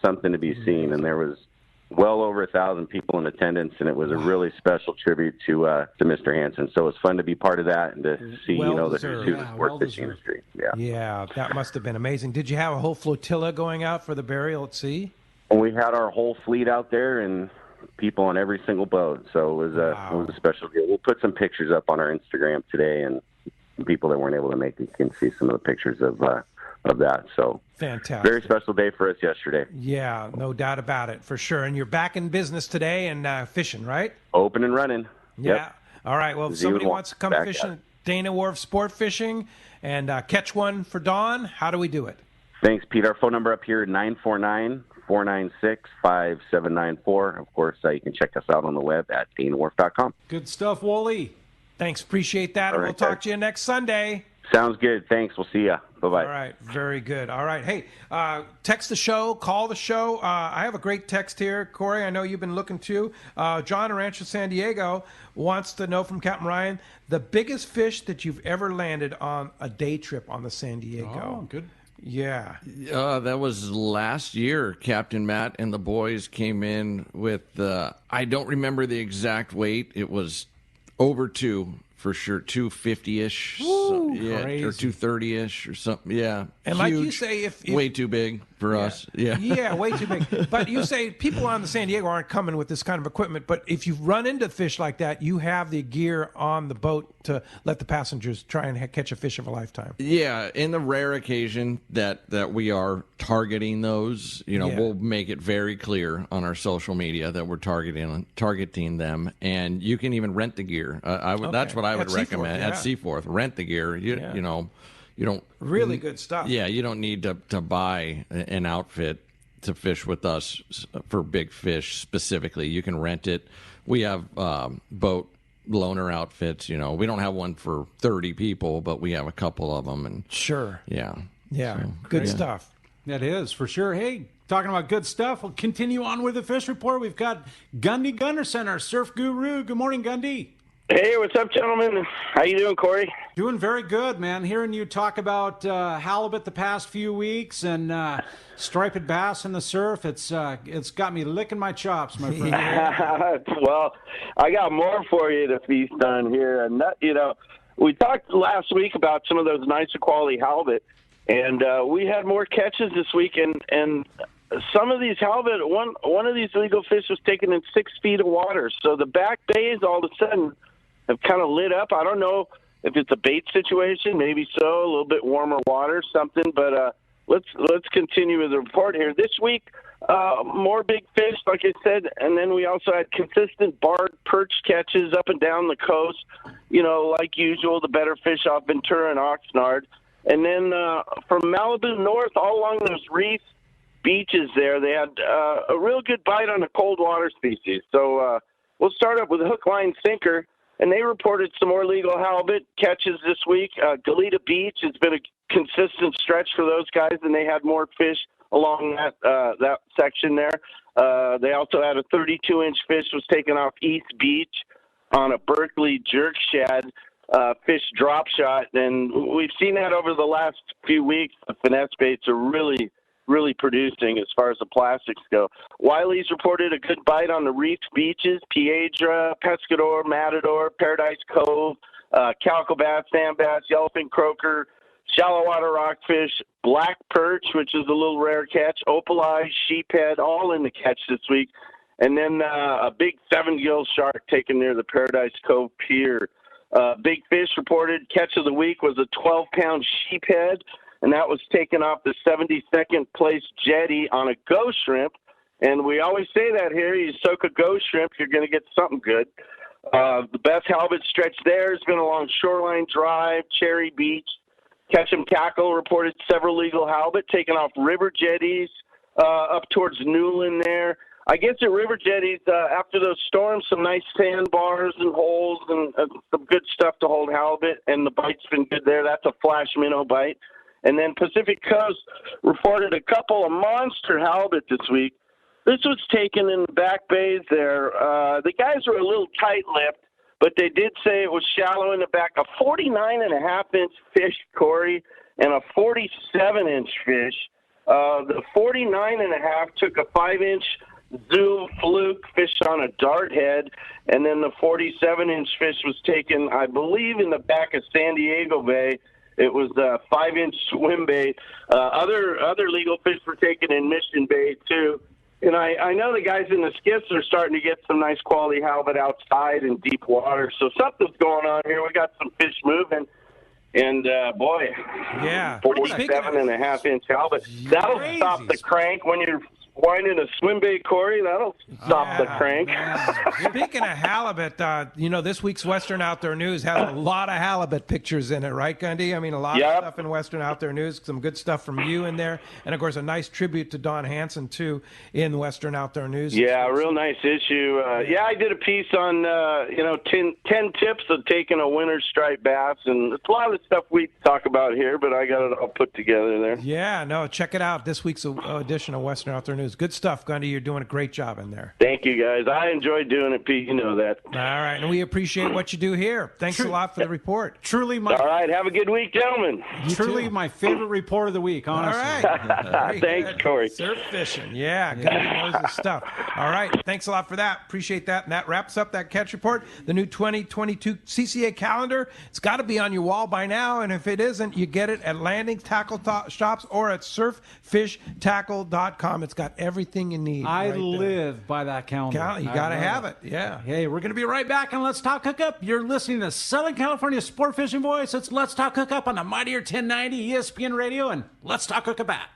something to be seen, and there was well over 1,000 people in attendance, and it was a really special tribute to Mr. Hansen. So it was fun to be part of that and to see, the sport fishing industry. Yeah, that must have been amazing. Did you have a whole flotilla going out for the burial at sea? And we had our whole fleet out there and people on every single boat. So it was a special deal. We'll put some pictures up on our Instagram today, and people that weren't able to make it can see some of the pictures of that. So fantastic. Very special day for us yesterday. Yeah, no doubt about it, for sure. And you're back in business today and fishing, right? Open and running. Yeah. Yep. All right. Well, if somebody wants to come fishing, Dana Wharf Sport Fishing, and catch one for Dawn, how do we do it? Thanks, Pete. Our phone number up here, 949-496-5794. Of course, you can check us out on the web at danawharf.com. Good stuff, Wooly. Thanks. Appreciate that. And we'll talk to you next Sunday. Sounds good. Thanks. We'll see you. Bye-bye. All right. Very good. All right. Hey, text the show. Call the show. I have a great text here. Corey, I know you've been looking too. John in Rancho San Diego wants to know from Captain Ryan, the biggest fish that you've ever landed on a day trip on the San Diego. Oh, good. Yeah. That was last year. Captain Matt and the boys came in with, I don't remember the exact weight. It was over 2. For sure, 250-ish, or 230-ish, or something. Yeah, and huge. Like you say, if way too big for us. Yeah, way too big. But you say people on the San Diego aren't coming with this kind of equipment. But if you run into fish like that, you have the gear on the boat to let the passengers try and catch a fish of a lifetime. Yeah, in the rare occasion that we are targeting those, we'll make it very clear on our social media that we're targeting them, and you can even rent the gear. That's what I would recommend at Seaforth. Rent the gear. You don't really good stuff. Yeah, you don't need to buy an outfit to fish with us for big fish specifically. You can rent it. We have boat loaner outfits. We don't have one for 30 people, but we have a couple of them. And sure, yeah, so, good stuff. That is for sure. Hey, talking about good stuff, we'll continue on with the fish report. We've got Gundy Gunderson, our surf guru. Good morning, Gundy. Hey, what's up, gentlemen? How you doing, Corey? Doing very good, man. Hearing you talk about halibut the past few weeks and striped bass in the surf, it's got me licking my chops, my friend. Well, I got more for you to feast on here. And we talked last week about some of those nicer quality halibut, and we had more catches this week, and some of these halibut, one of these legal fish was taken in 6 feet of water. So the back bays all of a sudden have kind of lit up. I don't know if it's a bait situation, maybe so, a little bit warmer water, something. But let's continue with the report here. This week, more big fish, like I said, and then we also had consistent barred perch catches up and down the coast. Like usual, the better fish off Ventura and Oxnard. And then from Malibu north, all along those reef beaches there, they had a real good bite on a cold water species. So we'll start up with hook, line, sinker, and they reported some more legal halibut catches this week. Goleta Beach has been a consistent stretch for those guys, and they had more fish along that section there. They also had a 32-inch fish was taken off East Beach on a Berkeley jerk shad fish drop shot, and we've seen that over the last few weeks. The finesse baits are really producing as far as the plastics go. Wiley's reported a good bite on the reef beaches, Piedra, Pescador, Matador, Paradise Cove, calico bass, sand bass, yellowfin croaker, shallow water rockfish, black perch, which is a little rare catch, opaleye, sheephead, all in the catch this week. And then a big 7-gill shark taken near the Paradise Cove Pier. Big fish reported catch of the week was a 12-pound sheephead, and that was taken off the 72nd place jetty on a ghost shrimp. And we always say that here, you soak a ghost shrimp, you're going to get something good. The best halibut stretch there has been along Shoreline Drive, Cherry Beach. Catch 'em Tackle reported several legal halibut taken off river jetties up towards Newland there. I guess at river jetties, after those storms, some nice sandbars and holes and some good stuff to hold halibut, and the bite's been good there. That's a flash minnow bite. And then Pacific Coast reported a couple of monster halibut this week. This was taken in the back bays there. The guys were a little tight-lipped, but they did say it was shallow in the back. A 49.5-inch fish, Corey, and a 47-inch fish. The 49.5 took a 5-inch zoom fluke fish on a dart head, and then the 47-inch fish was taken, I believe, in the back of San Diego Bay. It was a 5-inch swim bait. Other legal fish were taken in Mission Bay, too. And I know the guys in the skiffs are starting to get some nice quality halibut outside in deep water. So something's going on here. We got some fish moving. And, boy, yeah, 47.5-inch halibut. That'll stop the crank when you're winding a swim bait, Corey. That'll stop the crank. Speaking of halibut, this week's Western Outdoor News has a lot of halibut pictures in it, right, Gundy? I mean, a lot of stuff in Western Outdoor News, some good stuff from you in there, and, of course, a nice tribute to Don Hansen, too, in Western Outdoor News. Yeah, a real nice issue. I did a piece on, 10 tips of taking a winter striped bass, and it's a lot of the stuff we talk about here, but I got it all put together there. Yeah, no, check it out, this week's edition of Western Outdoor News. Good stuff, Gundy. You're doing a great job in there. Thank you, guys. I enjoyed doing it, Pete. You know that. All right, and we appreciate what you do here. Thanks a lot for the report. Truly, all right. Have a good week, gentlemen. Truly my favorite report of the week, honestly. All right. Thanks, Corey. Surf fishing. Yeah, Gundy knows his stuff. All right. Thanks a lot for that. Appreciate that. And that wraps up that catch report. The new 2022 CCA calendar. It's got to be on your wall by now, and if it isn't, you get it at Landing Tackle Shops or at surffishtackle.com. It's got everything you need. I live by that calendar. You got to have it. Yeah. Hey, we're going to be right back on Let's Talk Hookup. You're listening to Southern California Sport Fishing Voice. It's Let's Talk Hookup on the Mightier 1090 ESPN Radio, and Let's Talk Hookup app.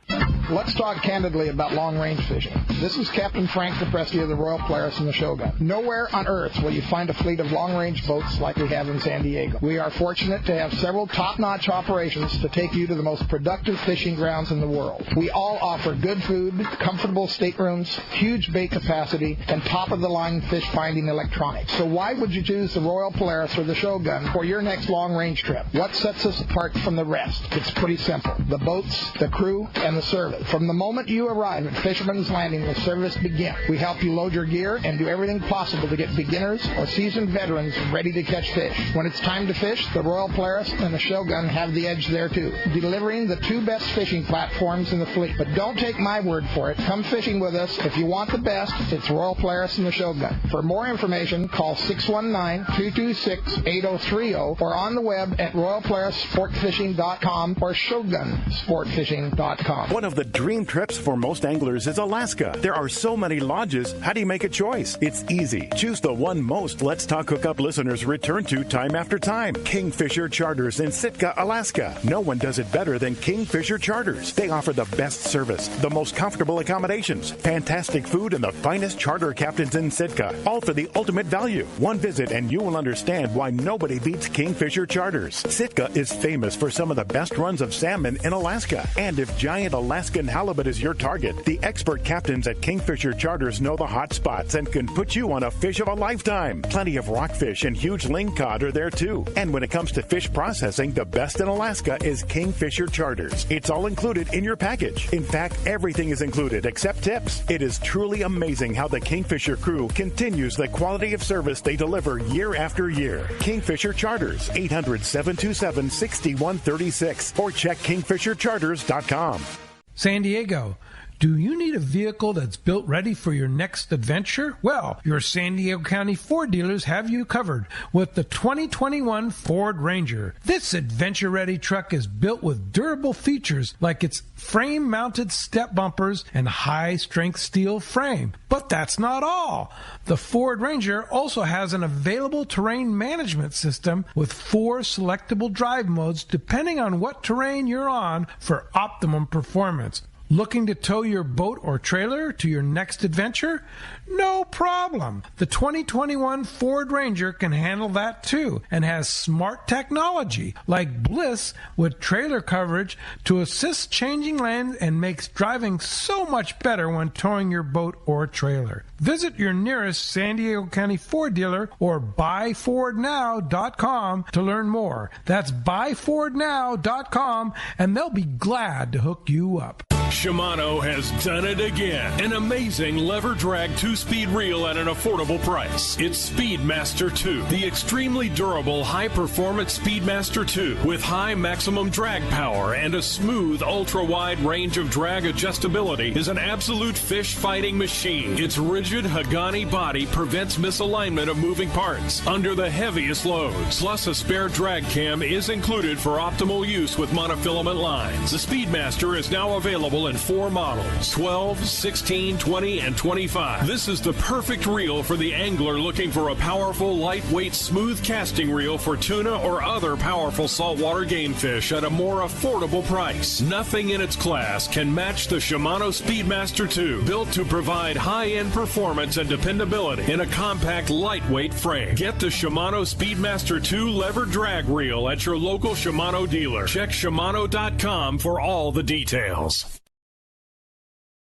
Let's talk candidly about long-range fishing. This is Captain Frank Depresky of the Royal Polaris and the Shogun. Nowhere on Earth will you find a fleet of long-range boats like we have in San Diego. We are fortunate to have several top-notch operations to take you to the most productive fishing grounds in the world. We all offer good food, comfortable staterooms, huge bait capacity, and top-of-the-line fish-finding electronics. So why would you choose the Royal Polaris or the Shogun for your next long-range trip? What sets us apart from the rest? It's pretty simple. The boats, the crew, and the service. From the moment you arrive at Fisherman's Landing, the service begins. We help you load your gear and do everything possible to get beginners or seasoned veterans ready to catch fish. When it's time to fish, the Royal Polaris and the Shogun have the edge there too, delivering the two best fishing platforms in the fleet. But don't take my word for it. Come fishing with us. If you want the best, it's Royal Polaris and the Shogun. For more information, call 619-226-8030 or on the web at royalpolarissportfishing.com or shogunsportfishing.com. One of the dream trips for most anglers is Alaska. There are so many lodges. How do you make a choice? It's easy. Choose the one most Let's Talk Hookup listeners return to time after time. Kingfisher Charters in Sitka, Alaska. No one does it better than Kingfisher Charters. They offer the best service, the most comfortable accommodations, fantastic food, and the finest charter captains in Sitka. All for the ultimate value. One visit and you will understand why nobody beats Kingfisher Charters. Sitka is famous for some of the best runs of salmon in Alaska. And if giant Alaskan halibut is your target, the expert captains at Kingfisher Charters know the hot spots and can put you on a fish of a lifetime. Plenty of rockfish and huge lingcod are there too. And when it comes to fish processing, the best in Alaska is Kingfisher Charters. It's all included in your package. In fact, everything is included except tips. It is truly amazing how the Kingfisher crew continues the quality of service they deliver year after year. Kingfisher Charters, 800-727-6136 or check kingfishercharters.com. San Diego, do you need a vehicle that's built ready for your next adventure? Well, your San Diego County Ford dealers have you covered with the 2021 Ford Ranger. This adventure-ready truck is built with durable features like its frame-mounted step bumpers and high-strength steel frame. But that's not all. The Ford Ranger also has an available terrain management system with 4 selectable drive modes depending on what terrain you're on for optimum performance. Looking to tow your boat or trailer to your next adventure? No problem. The 2021 Ford Ranger can handle that too and has smart technology like Bliss with trailer coverage to assist changing lanes and makes driving so much better when towing your boat or trailer. Visit your nearest San Diego County Ford dealer or buyfordnow.com to learn more. That's buyfordnow.com and they'll be glad to hook you up. Shimano has done it again. An amazing lever drag 2-speed reel at an affordable price. It's Speedmaster 2, the extremely durable high-performance Speedmaster 2 with high maximum drag power and a smooth ultra-wide range of drag adjustability is an absolute fish-fighting machine. Its rigid Hagani body prevents misalignment of moving parts under the heaviest loads. Plus, a spare drag cam is included for optimal use with monofilament lines. The Speedmaster is now available in 4 models, 12, 16, 20, and 25. This is the perfect reel for the angler looking for a powerful, lightweight, smooth casting reel for tuna or other powerful saltwater game fish at a more affordable price. Nothing in its class can match the Shimano Speedmaster 2, built to provide high-end performance and dependability in a compact, lightweight frame. Get the Shimano Speedmaster 2 lever drag reel at your local Shimano dealer. Check Shimano.com for all the details.